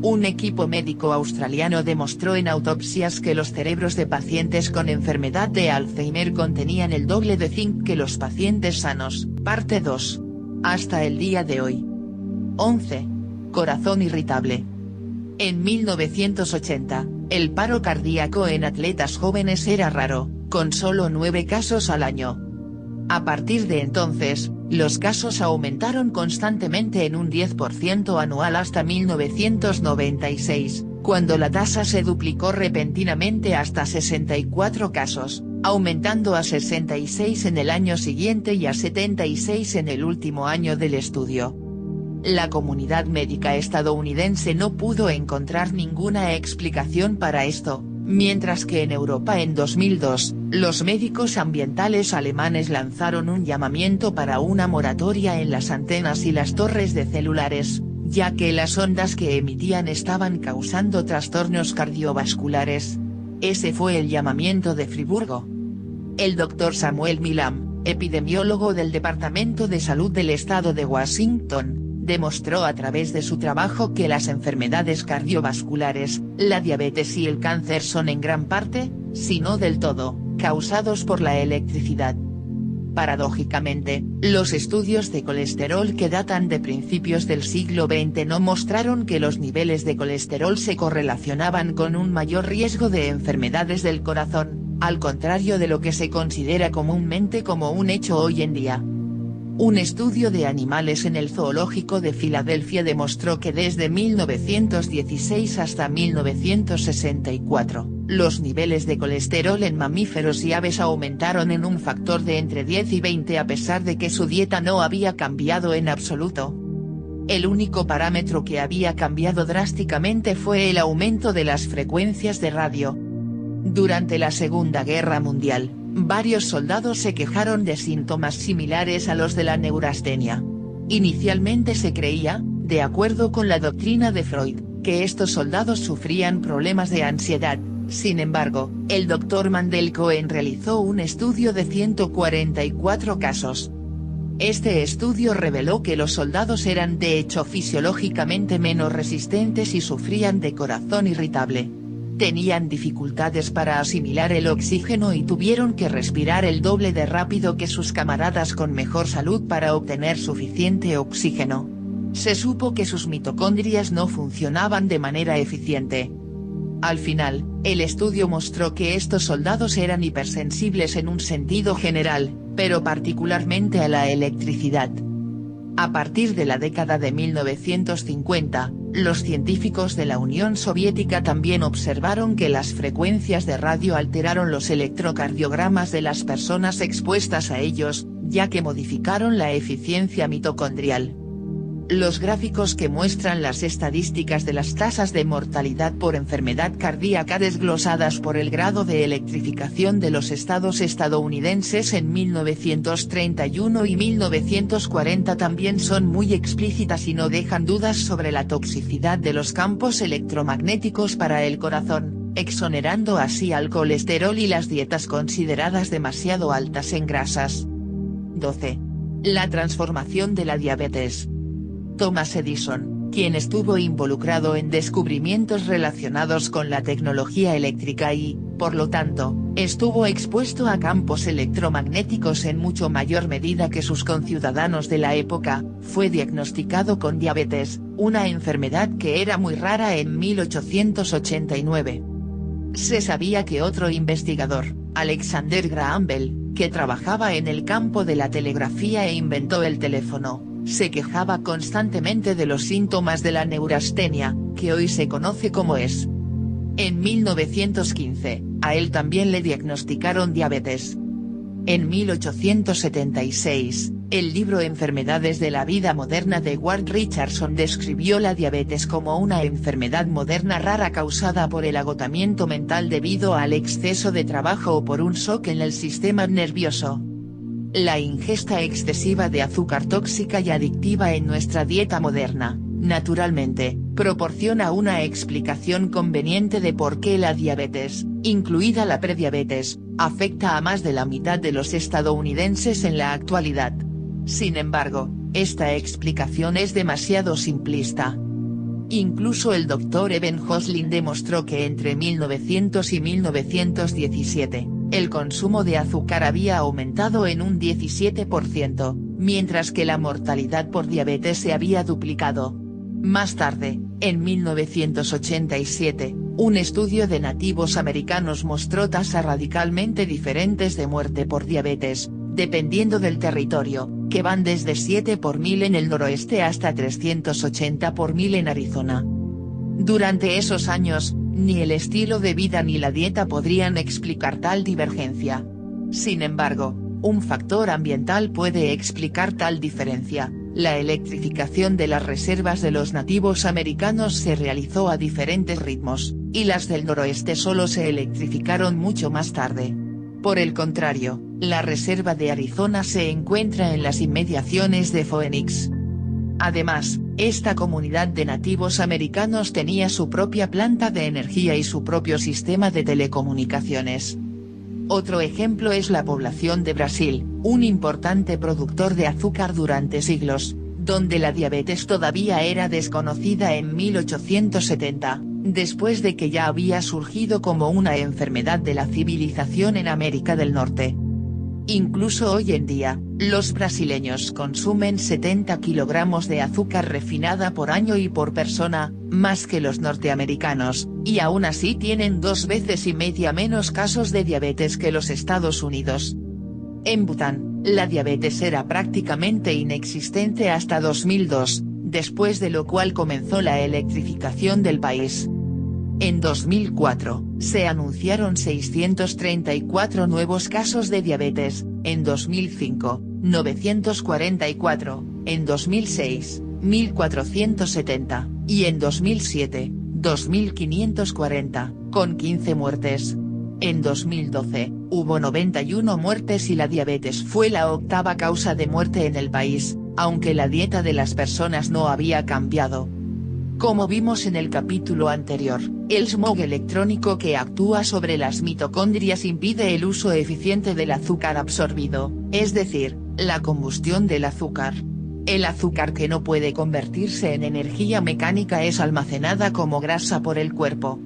Un equipo médico australiano demostró en autopsias que los cerebros de pacientes con enfermedad de Alzheimer contenían el doble de zinc que los pacientes sanos. Parte 2. Hasta el día de hoy. 11. Corazón irritable. En 1980, el paro cardíaco en atletas jóvenes era raro, con solo 9 casos al año. A partir de entonces, los casos aumentaron constantemente en un 10% anual hasta 1996, cuando la tasa se duplicó repentinamente hasta 64 casos, aumentando a 66 en el año siguiente y a 76 en el último año del estudio. La comunidad médica estadounidense no pudo encontrar ninguna explicación para esto, mientras que en Europa en 2002, los médicos ambientales alemanes lanzaron un llamamiento para una moratoria en las antenas y las torres de celulares, ya que las ondas que emitían estaban causando trastornos cardiovasculares. Ese fue el llamamiento de Friburgo. El Dr. Samuel Milam, epidemiólogo del Departamento de Salud del Estado de Washington, demostró a través de su trabajo que las enfermedades cardiovasculares, la diabetes y el cáncer son en gran parte, si no del todo, causados por la electricidad. Paradójicamente, los estudios de colesterol que datan de principios del siglo XX no mostraron que los niveles de colesterol se correlacionaban con un mayor riesgo de enfermedades del corazón, al contrario de lo que se considera comúnmente como un hecho hoy en día. Un estudio de animales en el Zoológico de Filadelfia demostró que desde 1916 hasta 1964, los niveles de colesterol en mamíferos y aves aumentaron en un factor de entre 10 y 20 a pesar de que su dieta no había cambiado en absoluto. El único parámetro que había cambiado drásticamente fue el aumento de las frecuencias de radio. Durante la Segunda Guerra Mundial, varios soldados se quejaron de síntomas similares a los de la neurastenia. Inicialmente se creía, de acuerdo con la doctrina de Freud, que estos soldados sufrían problemas de ansiedad. Sin embargo, el Dr. Mandel Cohen realizó un estudio de 144 casos. Este estudio reveló que los soldados eran de hecho fisiológicamente menos resistentes y sufrían de corazón irritable. Tenían dificultades para asimilar el oxígeno y tuvieron que respirar el doble de rápido que sus camaradas con mejor salud para obtener suficiente oxígeno. Se supo que sus mitocondrias no funcionaban de manera eficiente. Al final, el estudio mostró que estos soldados eran hipersensibles en un sentido general, pero particularmente a la electricidad. A partir de la década de 1950, los científicos de la Unión Soviética también observaron que las frecuencias de radio alteraron los electrocardiogramas de las personas expuestas a ellos, ya que modificaron la eficiencia mitocondrial. Los gráficos que muestran las estadísticas de las tasas de mortalidad por enfermedad cardíaca desglosadas por el grado de electrificación de los estados estadounidenses en 1931 y 1940 también son muy explícitas y no dejan dudas sobre la toxicidad de los campos electromagnéticos para el corazón, exonerando así al colesterol y las dietas consideradas demasiado altas en grasas. 12. La transformación de la diabetes. Thomas Edison, quien estuvo involucrado en descubrimientos relacionados con la tecnología eléctrica y, por lo tanto, estuvo expuesto a campos electromagnéticos en mucho mayor medida que sus conciudadanos de la época, fue diagnosticado con diabetes, una enfermedad que era muy rara en 1889. Se sabía que otro investigador, Alexander Graham Bell, que trabajaba en el campo de la telegrafía e inventó el teléfono, se quejaba constantemente de los síntomas de la neurastenia, que hoy se conoce como es. En 1915, a él también le diagnosticaron diabetes. En 1876, el libro Enfermedades de la vida moderna de Ward Richardson describió la diabetes como una enfermedad moderna rara causada por el agotamiento mental debido al exceso de trabajo o por un shock en el sistema nervioso. La ingesta excesiva de azúcar tóxica y adictiva en nuestra dieta moderna, naturalmente, proporciona una explicación conveniente de por qué la diabetes, incluida la prediabetes, afecta a más de la mitad de los estadounidenses en la actualidad. Sin embargo, esta explicación es demasiado simplista. Incluso el Dr. Eben Hoslin demostró que entre 1900 y 1917, el consumo de azúcar había aumentado en un 17%, mientras que la mortalidad por diabetes se había duplicado. Más tarde, en 1987, un estudio de nativos americanos mostró tasas radicalmente diferentes de muerte por diabetes, dependiendo del territorio, que van desde 7 por 1000 en el noroeste hasta 380 por 1000 en Arizona. Durante esos años, ni el estilo de vida ni la dieta podrían explicar tal divergencia. Sin embargo, un factor ambiental puede explicar tal diferencia. La electrificación de las reservas de los nativos americanos se realizó a diferentes ritmos, y las del noroeste solo se electrificaron mucho más tarde. Por el contrario, la reserva de Arizona se encuentra en las inmediaciones de Phoenix. Además, esta comunidad de nativos americanos tenía su propia planta de energía y su propio sistema de telecomunicaciones. Otro ejemplo es la población de Brasil, un importante productor de azúcar durante siglos, donde la diabetes todavía era desconocida en 1870, después de que ya había surgido como una enfermedad de la civilización en América del Norte. Incluso hoy en día, los brasileños consumen 70 kilogramos de azúcar refinada por año y por persona, más que los norteamericanos, y aún así tienen 2,5 veces menos casos de diabetes que los Estados Unidos. En Bután, la diabetes era prácticamente inexistente hasta 2002, después de lo cual comenzó la electrificación del país. En 2004, se anunciaron 634 nuevos casos de diabetes, en 2005, 944, en 2006, 1470, y en 2007, 2540, con 15 muertes. En 2012, hubo 91 muertes y la diabetes fue la 8ª causa de muerte en el país, aunque la dieta de las personas no había cambiado. Como vimos en el capítulo anterior, el smog electrónico que actúa sobre las mitocondrias impide el uso eficiente del azúcar absorbido, es decir, la combustión del azúcar. El azúcar que no puede convertirse en energía mecánica es almacenada como grasa por el cuerpo.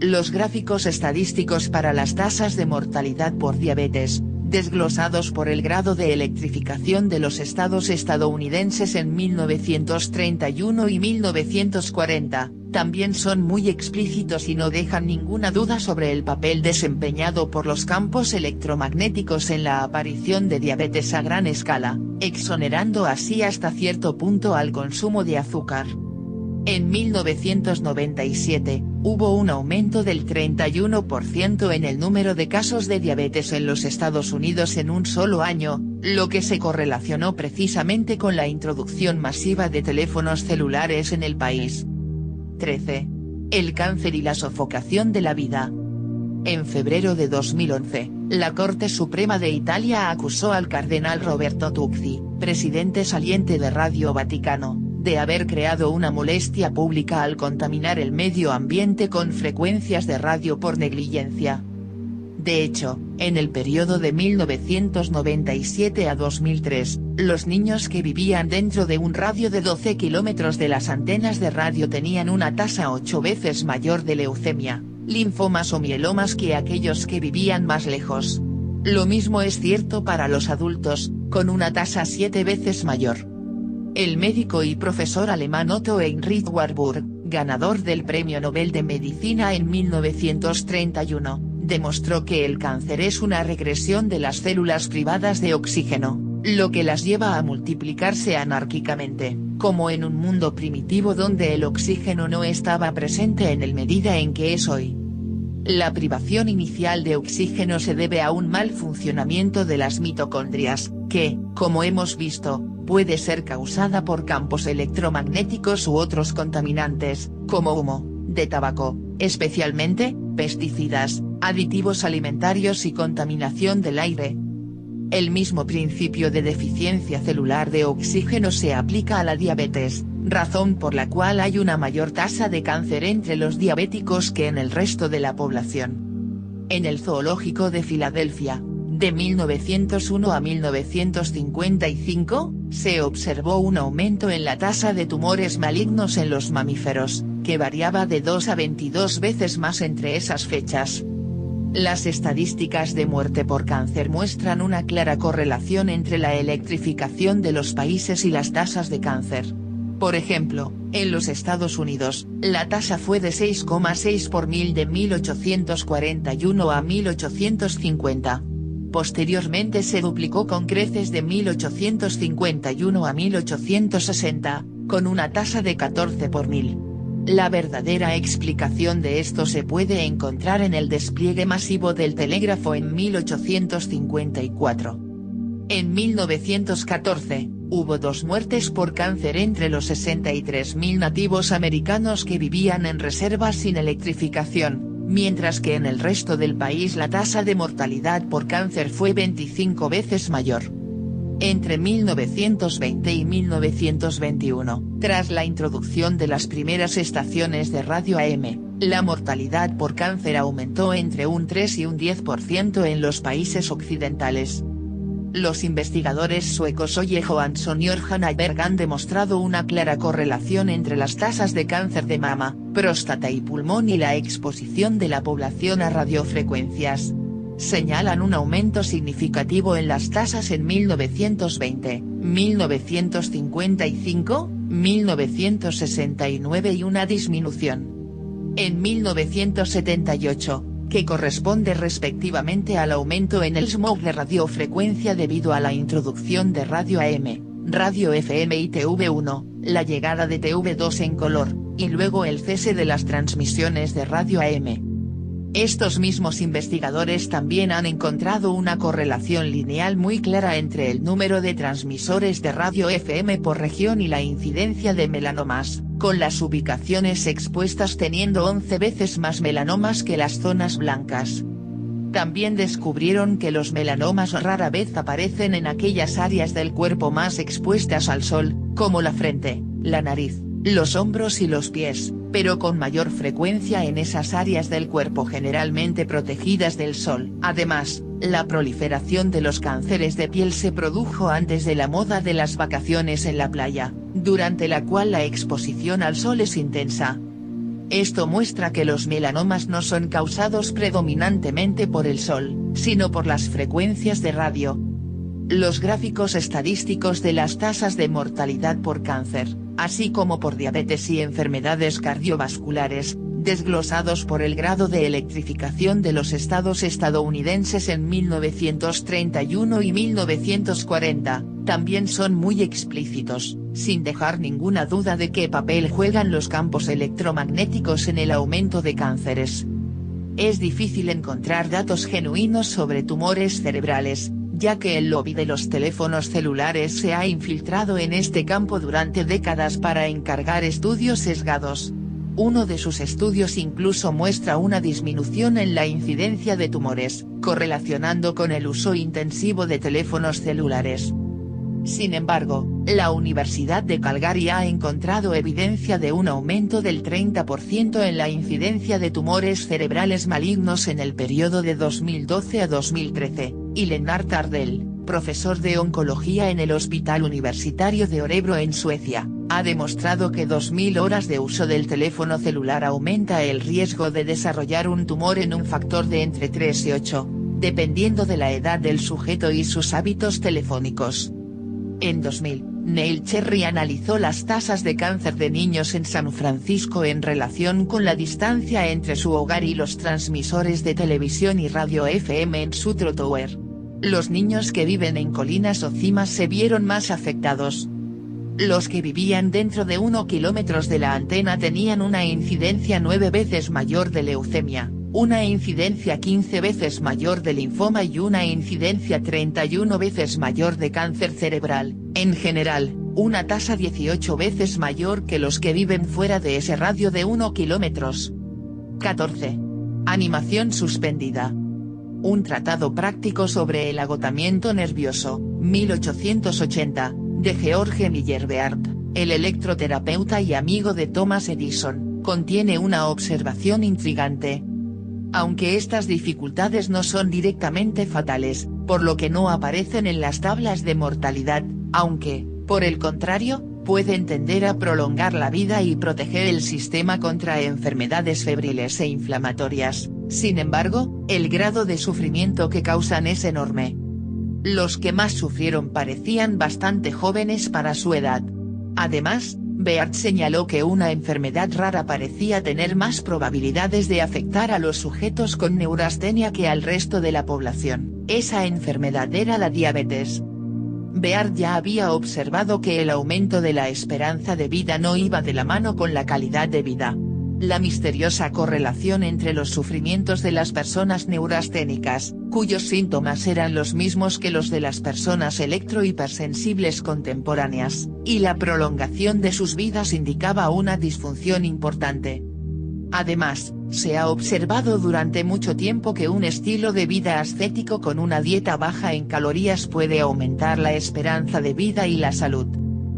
Los gráficos estadísticos para las tasas de mortalidad por diabetes, desglosados por el grado de electrificación de los estados estadounidenses en 1931 y 1940, también son muy explícitos y no dejan ninguna duda sobre el papel desempeñado por los campos electromagnéticos en la aparición de diabetes a gran escala, exonerando así hasta cierto punto al consumo de azúcar. En 1997, hubo un aumento del 31% en el número de casos de diabetes en los Estados Unidos en un solo año, lo que se correlacionó precisamente con la introducción masiva de teléfonos celulares en el país. 13. El cáncer y la sofocación de la vida. En febrero de 2011, la Corte Suprema de Italia acusó al cardenal Roberto Tuzzi, presidente saliente de Radio Vaticano, de haber creado una molestia pública al contaminar el medio ambiente con frecuencias de radio por negligencia. De hecho, en el periodo de 1997 a 2003, los niños que vivían dentro de un radio de 12 kilómetros de las antenas de radio tenían una tasa 8 veces mayor de leucemia, linfomas o mielomas que aquellos que vivían más lejos. Lo mismo es cierto para los adultos, con una tasa 7 veces mayor. El médico y profesor alemán Otto Heinrich Warburg, ganador del Premio Nobel de Medicina en 1931, demostró que el cáncer es una regresión de las células privadas de oxígeno, lo que las lleva a multiplicarse anárquicamente, como en un mundo primitivo donde el oxígeno no estaba presente en la medida en que es hoy. La privación inicial de oxígeno se debe a un mal funcionamiento de las mitocondrias, que, como hemos visto, puede ser causada por campos electromagnéticos u otros contaminantes, como humo, de tabaco, especialmente, pesticidas, aditivos alimentarios y contaminación del aire. El mismo principio de deficiencia celular de oxígeno se aplica a la diabetes, razón por la cual hay una mayor tasa de cáncer entre los diabéticos que en el resto de la población. En el Zoológico de Filadelfia, de 1901 a 1955, se observó un aumento en la tasa de tumores malignos en los mamíferos, que variaba de 2 a 22 veces más entre esas fechas. Las estadísticas de muerte por cáncer muestran una clara correlación entre la electrificación de los países y las tasas de cáncer. Por ejemplo, en los Estados Unidos, la tasa fue de 6,6 por mil de 1841 a 1850. Posteriormente se duplicó con creces de 1851 a 1860, con una tasa de 14 por mil. La verdadera explicación de esto se puede encontrar en el despliegue masivo del telégrafo en 1854. En 1914, hubo 2 muertes por cáncer entre los 63.000 nativos americanos que vivían en reservas sin electrificación, mientras que en el resto del país la tasa de mortalidad por cáncer fue 25 veces mayor. Entre 1920 y 1921, tras la introducción de las primeras estaciones de radio AM, la mortalidad por cáncer aumentó entre un 3 y un 10% en los países occidentales. Los investigadores suecos Olle Johansson y Orhan Aberg han demostrado una clara correlación entre las tasas de cáncer de mama, próstata y pulmón y la exposición de la población a radiofrecuencias. Señalan un aumento significativo en las tasas en 1920, 1955, 1969 y una disminución en 1978, que corresponde respectivamente al aumento en el smog de radiofrecuencia debido a la introducción de radio AM, radio FM y TV1, la llegada de TV2 en color, y luego el cese de las transmisiones de radio AM. Estos mismos investigadores también han encontrado una correlación lineal muy clara entre el número de transmisores de radio FM por región y la incidencia de melanomas, con las ubicaciones expuestas teniendo 11 veces más melanomas que las zonas blancas. También descubrieron que los melanomas rara vez aparecen en aquellas áreas del cuerpo más expuestas al sol, como la frente, la nariz, los hombros y los pies, pero con mayor frecuencia en esas áreas del cuerpo generalmente protegidas del sol. Además, la proliferación de los cánceres de piel se produjo antes de la moda de las vacaciones en la playa, durante la cual la exposición al sol es intensa. Esto muestra que los melanomas no son causados predominantemente por el sol, sino por las frecuencias de radio. Los gráficos estadísticos de las tasas de mortalidad por cáncer, así como por diabetes y enfermedades cardiovasculares, desglosados por el grado de electrificación de los estados estadounidenses en 1931 y 1940, también son muy explícitos, sin dejar ninguna duda de qué papel juegan los campos electromagnéticos en el aumento de cánceres. Es difícil encontrar datos genuinos sobre tumores cerebrales, ya que el lobby de los teléfonos celulares se ha infiltrado en este campo durante décadas para encargar estudios sesgados. Uno de sus estudios incluso muestra una disminución en la incidencia de tumores, correlacionando con el uso intensivo de teléfonos celulares. Sin embargo, la Universidad de Calgary ha encontrado evidencia de un aumento del 30% en la incidencia de tumores cerebrales malignos en el periodo de 2012 a 2013, y Lennart Ardell, profesor de oncología en el Hospital Universitario de Örebro en Suecia, ha demostrado que 2000 horas de uso del teléfono celular aumenta el riesgo de desarrollar un tumor en un factor de entre 3 y 8, dependiendo de la edad del sujeto y sus hábitos telefónicos. En 2000, Neil Cherry analizó las tasas de cáncer de niños en San Francisco en relación con la distancia entre su hogar y los transmisores de televisión y radio FM en su Tower. Los niños que viven en colinas o cimas se vieron más afectados. Los que vivían dentro de 1 kilómetro de la antena tenían una incidencia 9 veces mayor de leucemia, una incidencia 15 veces mayor de linfoma y una incidencia 31 veces mayor de cáncer cerebral, en general, una tasa 18 veces mayor que los que viven fuera de ese radio de 1 kilómetro. 14. Animación suspendida. Un tratado práctico sobre el agotamiento nervioso, 1880, de George Miller Beard, el electroterapeuta y amigo de Thomas Edison, contiene una observación intrigante. Aunque estas dificultades no son directamente fatales, por lo que no aparecen en las tablas de mortalidad, aunque, por el contrario, pueden tender a prolongar la vida y proteger el sistema contra enfermedades febriles e inflamatorias, sin embargo, el grado de sufrimiento que causan es enorme. Los que más sufrieron parecían bastante jóvenes para su edad. Además, Beard señaló que una enfermedad rara parecía tener más probabilidades de afectar a los sujetos con neurastenia que al resto de la población. Esa enfermedad era la diabetes. Beard ya había observado que el aumento de la esperanza de vida no iba de la mano con la calidad de vida. La misteriosa correlación entre los sufrimientos de las personas neurasténicas, cuyos síntomas eran los mismos que los de las personas electrohipersensibles contemporáneas, y la prolongación de sus vidas indicaba una disfunción importante. Además, se ha observado durante mucho tiempo que un estilo de vida ascético con una dieta baja en calorías puede aumentar la esperanza de vida y la salud.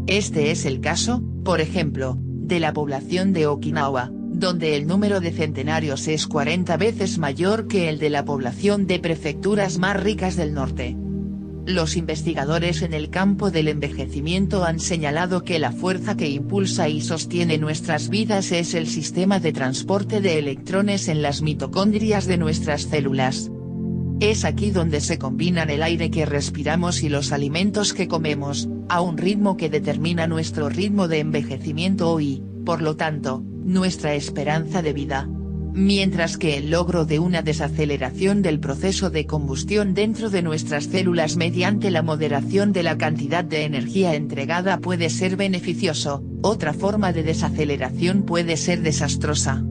Este es el caso, por ejemplo, de la población de Okinawa, donde el número de centenarios es 40 veces mayor que el de la población de prefecturas más ricas del norte. Los investigadores en el campo del envejecimiento han señalado que la fuerza que impulsa y sostiene nuestras vidas es el sistema de transporte de electrones en las mitocondrias de nuestras células. Es aquí donde se combinan el aire que respiramos y los alimentos que comemos, a un ritmo que determina nuestro ritmo de envejecimiento y, por lo tanto, nuestra esperanza de vida. Mientras que el logro de una desaceleración del proceso de combustión dentro de nuestras células mediante la moderación de la cantidad de energía entregada puede ser beneficioso, otra forma de desaceleración puede ser desastrosa.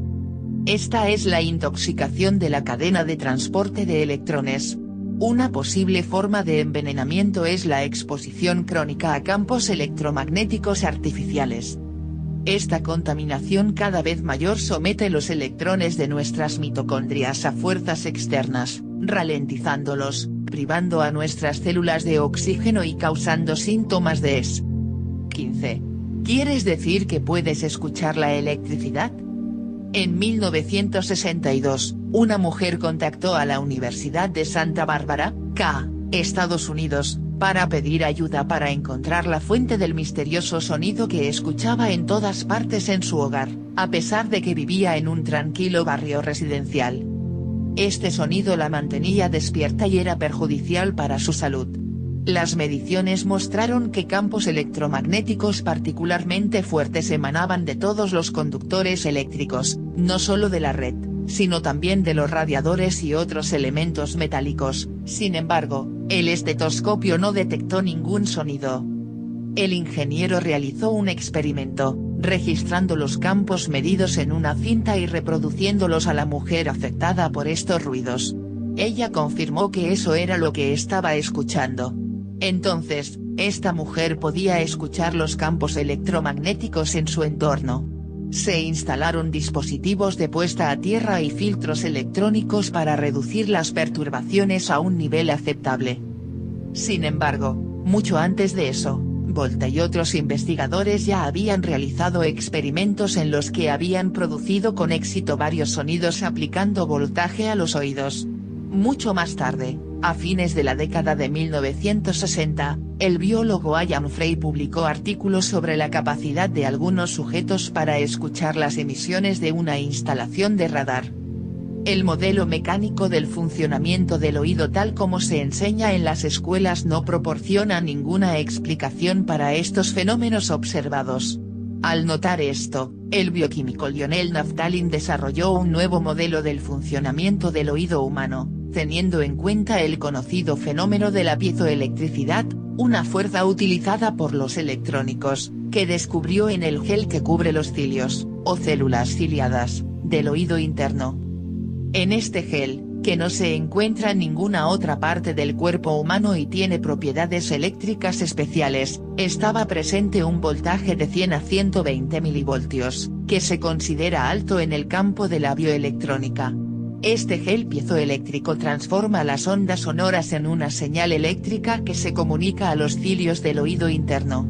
Esta es la intoxicación de la cadena de transporte de electrones. Una posible forma de envenenamiento es la exposición crónica a campos electromagnéticos artificiales. Esta contaminación cada vez mayor somete los electrones de nuestras mitocondrias a fuerzas externas, ralentizándolos, privando a nuestras células de oxígeno y causando síntomas de ES. 15. ¿Quieres decir que puedes escuchar la electricidad? En 1962, una mujer contactó a la Universidad de Santa Bárbara, Estados Unidos, para pedir ayuda para encontrar la fuente del misterioso sonido que escuchaba en todas partes en su hogar, a pesar de que vivía en un tranquilo barrio residencial. Este sonido la mantenía despierta y era perjudicial para su salud. Las mediciones mostraron que campos electromagnéticos particularmente fuertes emanaban de todos los conductores eléctricos, no solo de la red, sino también de los radiadores y otros elementos metálicos. Sin embargo, el estetoscopio no detectó ningún sonido. El ingeniero realizó un experimento, registrando los campos medidos en una cinta y reproduciéndolos a la mujer afectada por estos ruidos. Ella confirmó que eso era lo que estaba escuchando. Entonces, esta mujer podía escuchar los campos electromagnéticos en su entorno. Se instalaron dispositivos de puesta a tierra y filtros electrónicos para reducir las perturbaciones a un nivel aceptable. Sin embargo, mucho antes de eso, Volta y otros investigadores ya habían realizado experimentos en los que habían producido con éxito varios sonidos aplicando voltaje a los oídos. Mucho más tarde, a fines de la década de 1960, el biólogo Ian Frey publicó artículos sobre la capacidad de algunos sujetos para escuchar las emisiones de una instalación de radar. El modelo mecánico del funcionamiento del oído tal como se enseña en las escuelas no proporciona ninguna explicación para estos fenómenos observados. Al notar esto, el bioquímico Lionel Naftalin desarrolló un nuevo modelo del funcionamiento del oído humano, teniendo en cuenta el conocido fenómeno de la piezoelectricidad, una fuerza utilizada por los electrónicos, que descubrió en el gel que cubre los cilios, o células ciliadas, del oído interno. En este gel, que no se encuentra en ninguna otra parte del cuerpo humano y tiene propiedades eléctricas especiales, estaba presente un voltaje de 100 a 120 milivoltios, que se considera alto en el campo de la bioelectrónica. Este gel piezoeléctrico transforma las ondas sonoras en una señal eléctrica que se comunica a los cilios del oído interno.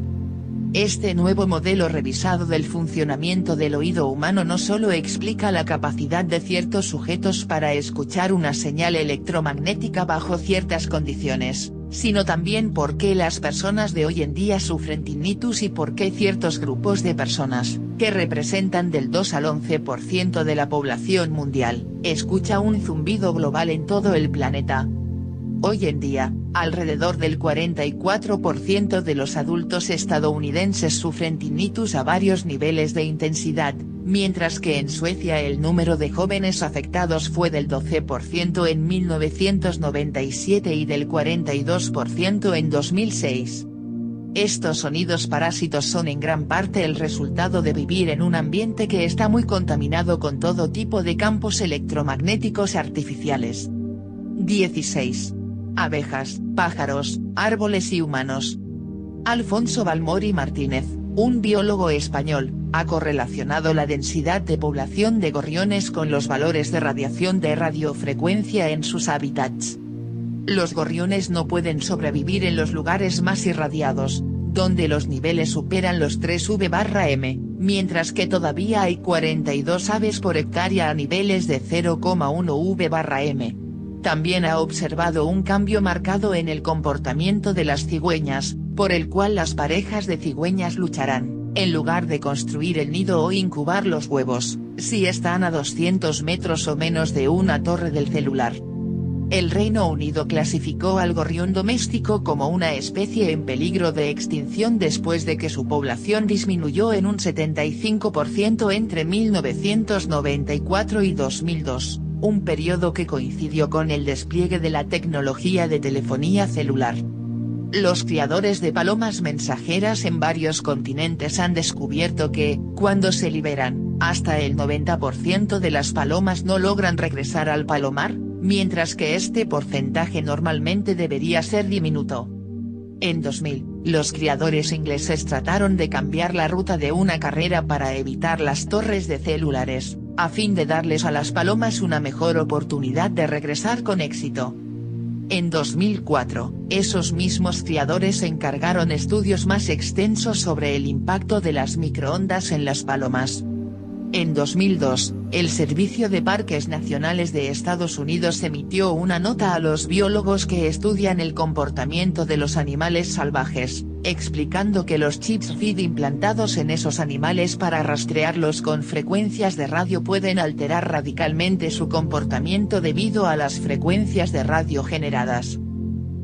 Este nuevo modelo revisado del funcionamiento del oído humano no solo explica la capacidad de ciertos sujetos para escuchar una señal electromagnética bajo ciertas condiciones, sino también por qué las personas de hoy en día sufren tinnitus y por qué ciertos grupos de personas, que representan del 2 al 11% de la población mundial, escucha un zumbido global en todo el planeta. Hoy en día, alrededor del 44% de los adultos estadounidenses sufren tinnitus a varios niveles de intensidad, mientras que en Suecia el número de jóvenes afectados fue del 12% en 1997 y del 42% en 2006. Estos sonidos parásitos son en gran parte el resultado de vivir en un ambiente que está muy contaminado con todo tipo de campos electromagnéticos artificiales. 16. Abejas, pájaros, árboles y humanos. Alfonso Balmori Martínez, un biólogo español, ha correlacionado la densidad de población de gorriones con los valores de radiación de radiofrecuencia en sus hábitats. Los gorriones no pueden sobrevivir en los lugares más irradiados, donde los niveles superan los 3 V/m, mientras que todavía hay 42 aves por hectárea a niveles de 0,1 V/m. También ha observado un cambio marcado en el comportamiento de las cigüeñas, por el cual las parejas de cigüeñas lucharán, en lugar de construir el nido o incubar los huevos, si están a 200 metros o menos de una torre del celular. El Reino Unido clasificó al gorrión doméstico como una especie en peligro de extinción después de que su población disminuyó en un 75% entre 1994 y 2002. Un periodo que coincidió con el despliegue de la tecnología de telefonía celular. Los criadores de palomas mensajeras en varios continentes han descubierto que, cuando se liberan, hasta el 90% de las palomas no logran regresar al palomar, mientras que este porcentaje normalmente debería ser diminuto. En 2000, los criadores ingleses trataron de cambiar la ruta de una carrera para evitar las torres de celulares, a fin de darles a las palomas una mejor oportunidad de regresar con éxito. En 2004, esos mismos criadores encargaron estudios más extensos sobre el impacto de las microondas en las palomas. En 2002, el Servicio de Parques Nacionales de Estados Unidos emitió una nota a los biólogos que estudian el comportamiento de los animales salvajes, explicando que los chips RFID implantados en esos animales para rastrearlos con frecuencias de radio pueden alterar radicalmente su comportamiento debido a las frecuencias de radio generadas.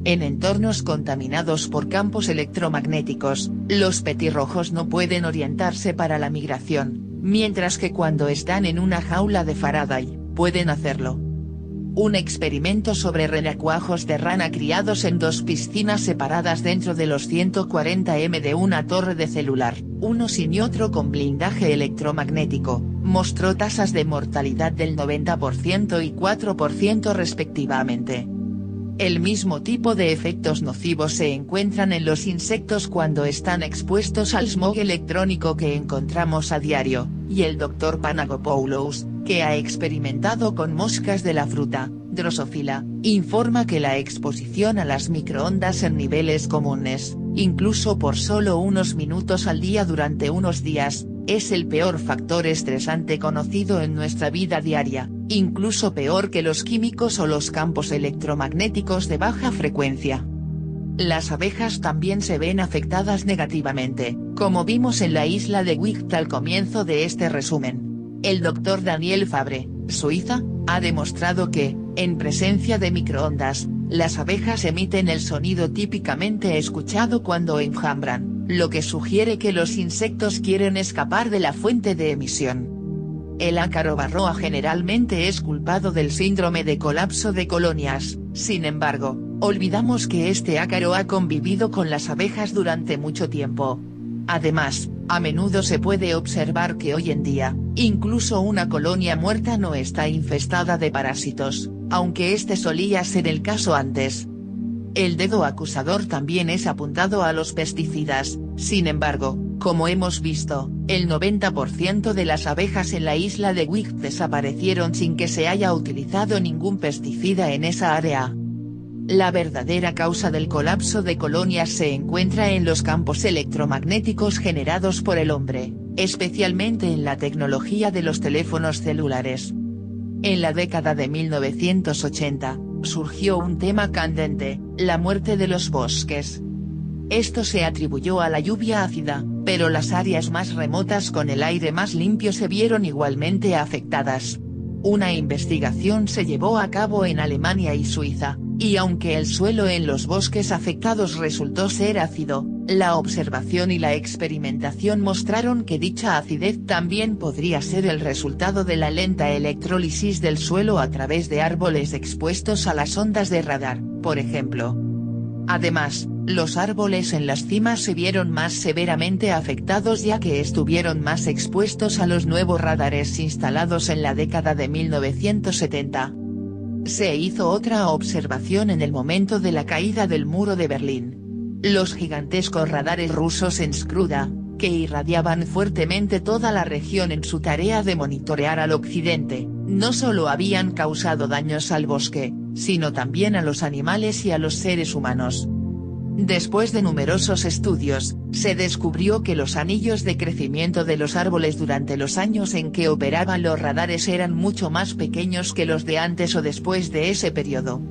En entornos contaminados por campos electromagnéticos, los petirrojos no pueden orientarse para la migración, mientras que cuando están en una jaula de Faraday, pueden hacerlo. Un experimento sobre renacuajos de rana criados en 2 piscinas separadas dentro de los 140 m de una torre de celular, uno sin y otro con blindaje electromagnético, mostró tasas de mortalidad del 90% y 4% respectivamente. El mismo tipo de efectos nocivos se encuentran en los insectos cuando están expuestos al smog electrónico que encontramos a diario, y el Dr. Panagopoulos, que ha experimentado con moscas de la fruta, Drosophila, informa que la exposición a las microondas en niveles comunes, incluso por solo unos minutos al día durante unos días, es el peor factor estresante conocido en nuestra vida diaria, incluso peor que los químicos o los campos electromagnéticos de baja frecuencia. Las abejas también se ven afectadas negativamente, como vimos en la isla de Wight al comienzo de este resumen. El Dr. Daniel Fabre, Suiza, ha demostrado que, en presencia de microondas, las abejas emiten el sonido típicamente escuchado cuando enjambran, lo que sugiere que los insectos quieren escapar de la fuente de emisión. El ácaro varroa generalmente es culpado del síndrome de colapso de colonias, sin embargo, olvidamos que este ácaro ha convivido con las abejas durante mucho tiempo. Además, a menudo se puede observar que hoy en día, incluso una colonia muerta no está infestada de parásitos, aunque este solía ser el caso antes. El dedo acusador también es apuntado a los pesticidas, sin embargo, como hemos visto, el 90% de las abejas en la isla de Wight desaparecieron sin que se haya utilizado ningún pesticida en esa área. La verdadera causa del colapso de colonias se encuentra en los campos electromagnéticos generados por el hombre, especialmente en la tecnología de los teléfonos celulares. En la década de 1980, surgió un tema candente, la muerte de los bosques. Esto se atribuyó a la lluvia ácida, pero las áreas más remotas con el aire más limpio se vieron igualmente afectadas. Una investigación se llevó a cabo en Alemania y Suiza, y aunque el suelo en los bosques afectados resultó ser ácido, la observación y la experimentación mostraron que dicha acidez también podría ser el resultado de la lenta electrólisis del suelo a través de árboles expuestos a las ondas de radar, por ejemplo. Además, los árboles en las cimas se vieron más severamente afectados ya que estuvieron más expuestos a los nuevos radares instalados en la década de 1970. Se hizo otra observación en el momento de la caída del muro de Berlín. Los gigantescos radares rusos en Skruda, que irradiaban fuertemente toda la región en su tarea de monitorear al occidente, no solo habían causado daños al bosque, sino también a los animales y a los seres humanos. Después de numerosos estudios, se descubrió que los anillos de crecimiento de los árboles durante los años en que operaban los radares eran mucho más pequeños que los de antes o después de ese periodo.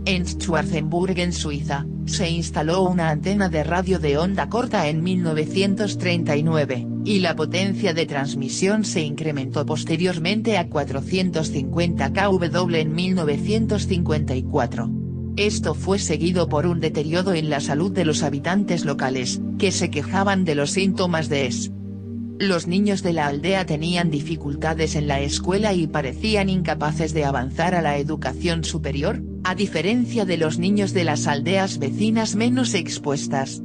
En Schwarzenburg en Suiza, se instaló una antena de radio de onda corta en 1939, y la potencia de transmisión se incrementó posteriormente a 450 kW en 1954. Esto fue seguido por un deterioro en la salud de los habitantes locales, que se quejaban de los síntomas de ES. Los niños de la aldea tenían dificultades en la escuela y parecían incapaces de avanzar a la educación superior, a diferencia de los niños de las aldeas vecinas menos expuestas.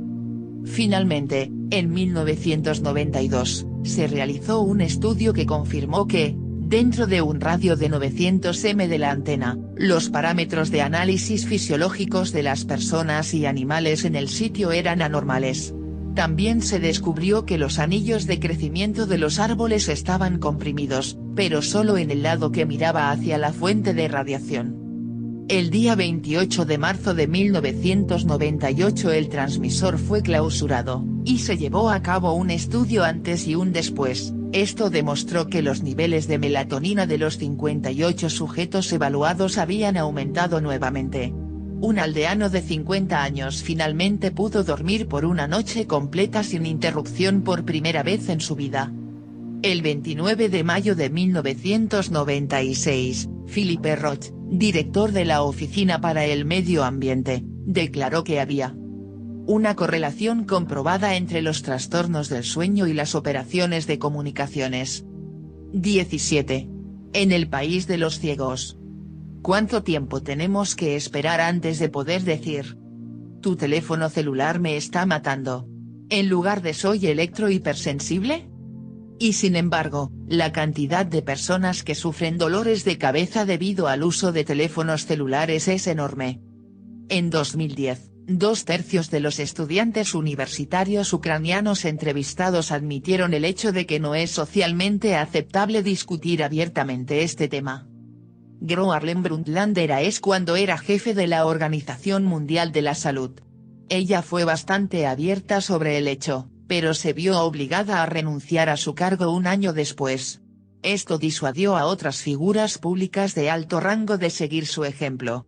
Finalmente, en 1992, se realizó un estudio que confirmó que, dentro de un radio de 900 m de la antena, los parámetros de análisis fisiológicos de las personas y animales en el sitio eran anormales. También se descubrió que los anillos de crecimiento de los árboles estaban comprimidos, pero solo en el lado que miraba hacia la fuente de radiación. El día 28 de marzo de 1998 el transmisor fue clausurado, y se llevó a cabo un estudio antes y un después. Esto demostró que los niveles de melatonina de los 58 sujetos evaluados habían aumentado nuevamente. Un aldeano de 50 años finalmente pudo dormir por una noche completa sin interrupción por primera vez en su vida. El 29 de mayo de 1996, Philippe Roch, director de la Oficina para el Medio Ambiente, declaró que había una correlación comprobada entre los trastornos del sueño y las operaciones de comunicaciones. 17. En el país de los ciegos. ¿Cuánto tiempo tenemos que esperar antes de poder decir: tu teléfono celular me está matando, en lugar de soy hipersensible? Y sin embargo, la cantidad de personas que sufren dolores de cabeza debido al uso de teléfonos celulares es enorme. En 2010, 2/3 de los estudiantes universitarios ucranianos entrevistados admitieron el hecho de que no es socialmente aceptable discutir abiertamente este tema. Gro Harlem Brundtland es cuando era jefe de la Organización Mundial de la Salud. Ella fue bastante abierta sobre el hecho, pero se vio obligada a renunciar a su cargo un año después. Esto disuadió a otras figuras públicas de alto rango de seguir su ejemplo.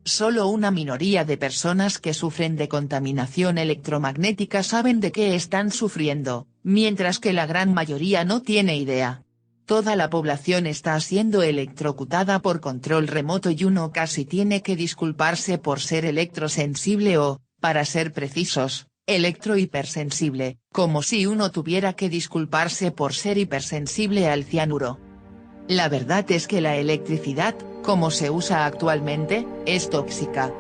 Solo una minoría de personas que sufren de contaminación electromagnética saben de qué están sufriendo, mientras que la gran mayoría no tiene idea. Toda la población está siendo electrocutada por control remoto y uno casi tiene que disculparse por ser electrosensible o, para ser precisos, electrohipersensible, como si uno tuviera que disculparse por ser hipersensible al cianuro. La verdad es que la electricidad, como se usa actualmente, es tóxica.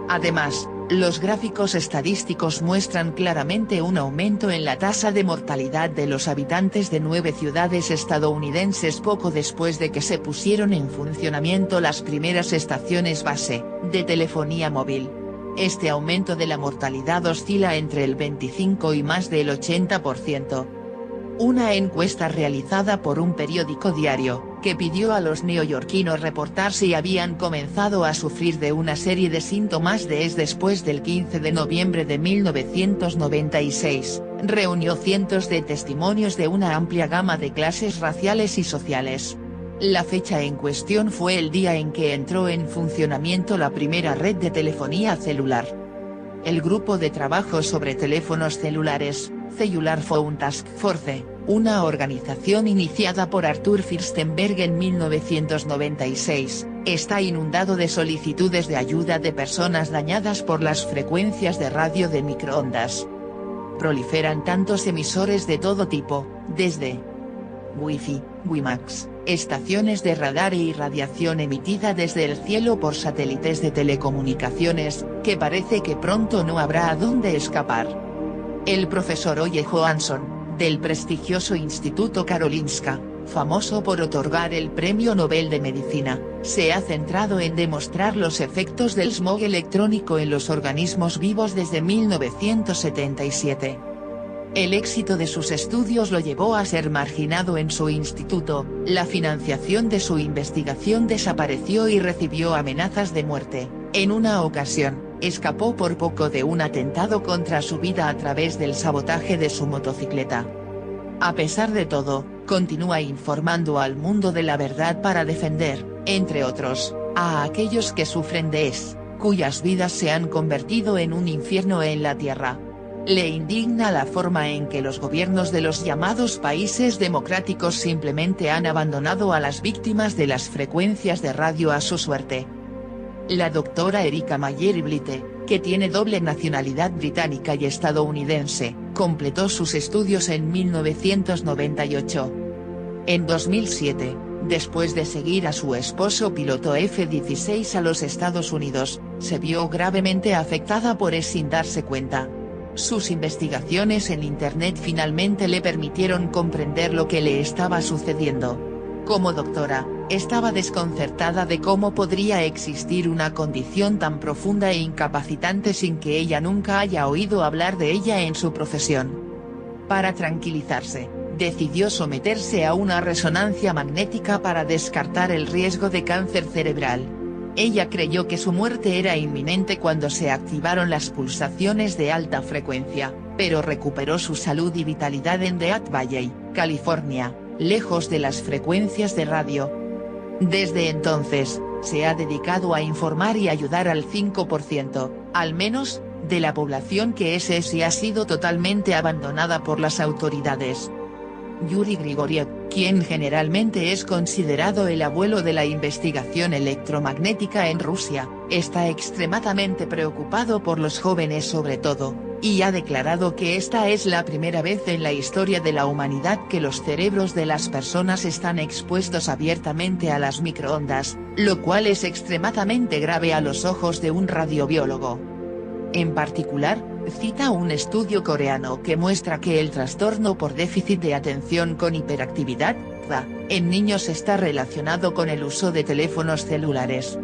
Además, los gráficos estadísticos muestran claramente un aumento en la tasa de mortalidad de los habitantes de 9 ciudades estadounidenses poco después de que se pusieron en funcionamiento las primeras estaciones base, de telefonía móvil. Este aumento de la mortalidad oscila entre el 25 y más del 80%. Una encuesta realizada por un periódico diario, que pidió a los neoyorquinos reportar si habían comenzado a sufrir de una serie de síntomas después del 15 de noviembre de 1996, reunió cientos de testimonios de una amplia gama de clases raciales y sociales. La fecha en cuestión fue el día en que entró en funcionamiento la primera red de telefonía celular. El Grupo de Trabajo sobre Teléfonos Celulares, Cellular Phone Task Force, una organización iniciada por Arthur Firstenberg en 1996, está inundado de solicitudes de ayuda de personas dañadas por las frecuencias de radio de microondas. Proliferan tantos emisores de todo tipo, desde Wi-Fi, WiMAX, estaciones de radar e irradiación emitida desde el cielo por satélites de telecomunicaciones, que parece que pronto no habrá a dónde escapar. El profesor Oye Johansson, del prestigioso Instituto Karolinska, famoso por otorgar el Premio Nobel de Medicina, se ha centrado en demostrar los efectos del smog electrónico en los organismos vivos desde 1977. El éxito de sus estudios lo llevó a ser marginado en su instituto, la financiación de su investigación desapareció y recibió amenazas de muerte. En una ocasión, escapó por poco de un atentado contra su vida a través del sabotaje de su motocicleta. A pesar de todo, continúa informando al mundo de la verdad para defender, entre otros, a aquellos que sufren de ES, cuyas vidas se han convertido en un infierno en la tierra. Le indigna la forma en que los gobiernos de los llamados países democráticos simplemente han abandonado a las víctimas de las frecuencias de radio a su suerte. La doctora Erika Mayer Blite, que tiene doble nacionalidad británica y estadounidense, completó sus estudios en 1998. En 2007, después de seguir a su esposo piloto F-16 a los Estados Unidos, se vio gravemente afectada por ES sin darse cuenta. Sus investigaciones en Internet finalmente le permitieron comprender lo que le estaba sucediendo. Como doctora, estaba desconcertada de cómo podría existir una condición tan profunda e incapacitante sin que ella nunca haya oído hablar de ella en su profesión. Para tranquilizarse, decidió someterse a una resonancia magnética para descartar el riesgo de cáncer cerebral. Ella creyó que su muerte era inminente cuando se activaron las pulsaciones de alta frecuencia, pero recuperó su salud y vitalidad en Death Valley, California, lejos de las frecuencias de radio. Desde entonces, se ha dedicado a informar y ayudar al 5%, al menos, de la población que es ES y ha sido totalmente abandonada por las autoridades. Yuri Grigoriev, quien generalmente es considerado el abuelo de la investigación electromagnética en Rusia, está extremadamente preocupado por los jóvenes sobre todo, y ha declarado que esta es la primera vez en la historia de la humanidad que los cerebros de las personas están expuestos abiertamente a las microondas, lo cual es extremadamente grave a los ojos de un radiobiólogo. En particular, cita un estudio coreano que muestra que el trastorno por déficit de atención con hiperactividad, TDA, en niños está relacionado con el uso de teléfonos celulares.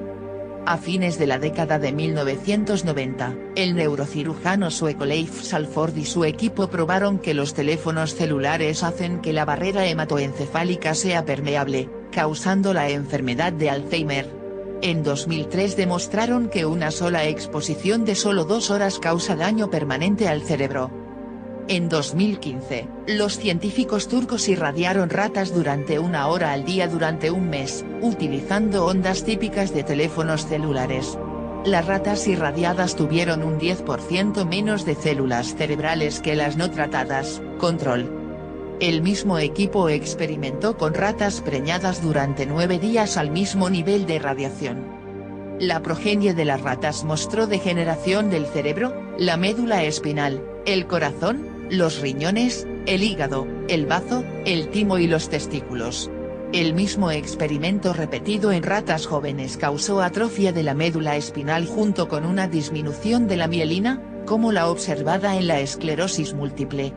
A fines de la década de 1990, el neurocirujano sueco Leif Salford y su equipo probaron que los teléfonos celulares hacen que la barrera hematoencefálica sea permeable, causando la enfermedad de Alzheimer. En 2003 demostraron que una sola exposición de solo 2 horas causa daño permanente al cerebro. En 2015, los científicos turcos irradiaron ratas durante 1 hora al día durante un mes, utilizando ondas típicas de teléfonos celulares. Las ratas irradiadas tuvieron un 10% menos de células cerebrales que las no tratadas, control. El mismo equipo experimentó con ratas preñadas durante 9 días al mismo nivel de radiación. La progenie de las ratas mostró degeneración del cerebro, la médula espinal, el corazón, los riñones, el hígado, el bazo, el timo y los testículos. El mismo experimento repetido en ratas jóvenes causó atrofia de la médula espinal junto con una disminución de la mielina, como la observada en la esclerosis múltiple.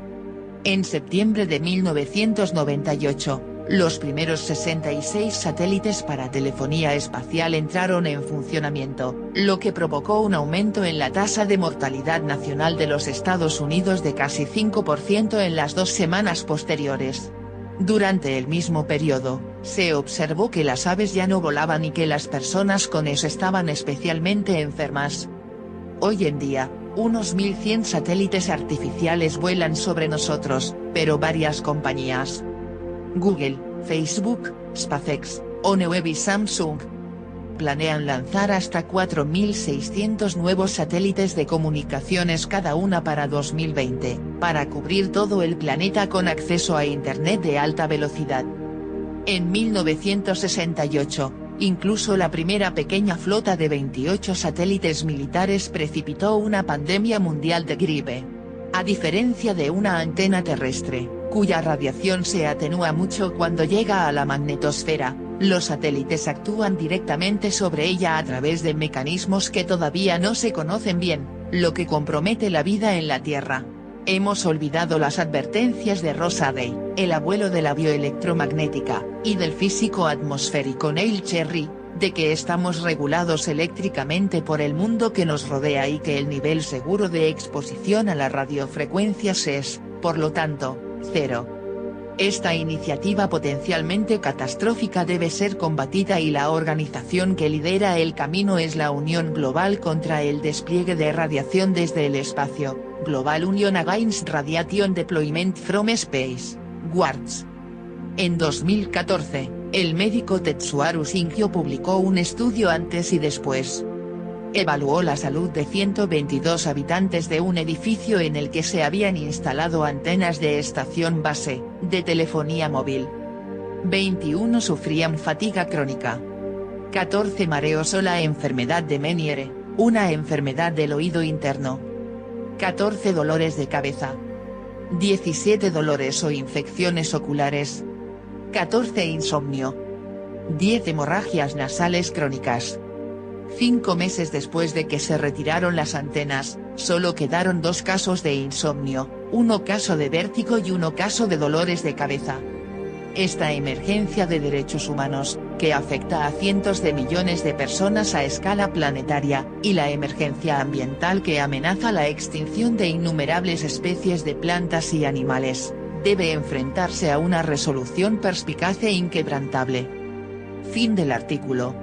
En septiembre de 1998, los primeros 66 satélites para telefonía espacial entraron en funcionamiento, lo que provocó un aumento en la tasa de mortalidad nacional de los Estados Unidos de casi 5% en las 2 semanas posteriores. Durante el mismo periodo, se observó que las aves ya no volaban y que las personas con ES estaban especialmente enfermas. Hoy en día, unos 1100 satélites artificiales vuelan sobre nosotros, pero varias compañías, Google, Facebook, SpaceX, OneWeb y Samsung, planean lanzar hasta 4600 nuevos satélites de comunicaciones cada una para 2020, para cubrir todo el planeta con acceso a Internet de alta velocidad. En 1968, incluso la primera pequeña flota de 28 satélites militares precipitó una pandemia mundial de gripe. A diferencia de una antena terrestre, cuya radiación se atenúa mucho cuando llega a la magnetosfera, los satélites actúan directamente sobre ella a través de mecanismos que todavía no se conocen bien, lo que compromete la vida en la Tierra. Hemos olvidado las advertencias de Ross Day, el abuelo de la bioelectromagnética, y del físico atmosférico Neil Cherry, de que estamos regulados eléctricamente por el mundo que nos rodea y que el nivel seguro de exposición a las radiofrecuencias es, por lo tanto, 0. Esta iniciativa potencialmente catastrófica debe ser combatida y la organización que lidera el camino es la Unión Global contra el Despliegue de Radiación desde el Espacio, Global Union Against Radiation Deployment from Space, GWARDS. En 2014, el médico Tetsuharu Shingyo publicó un estudio antes y después. Evaluó la salud de 122 habitantes de un edificio en el que se habían instalado antenas de estación base, de telefonía móvil. 21 sufrían fatiga crónica. 14 mareos o la enfermedad de Meniere, una enfermedad del oído interno. 14 dolores de cabeza. 17 dolores o infecciones oculares. 14 insomnio. 10 hemorragias nasales crónicas. 5 meses después de que se retiraron las antenas, solo quedaron 2 casos de insomnio, 1 caso de vértigo y 1 caso de dolores de cabeza. Esta emergencia de derechos humanos, que afecta a cientos de millones de personas a escala planetaria, y la emergencia ambiental que amenaza la extinción de innumerables especies de plantas y animales, debe enfrentarse a una resolución perspicaz e inquebrantable. Fin del artículo.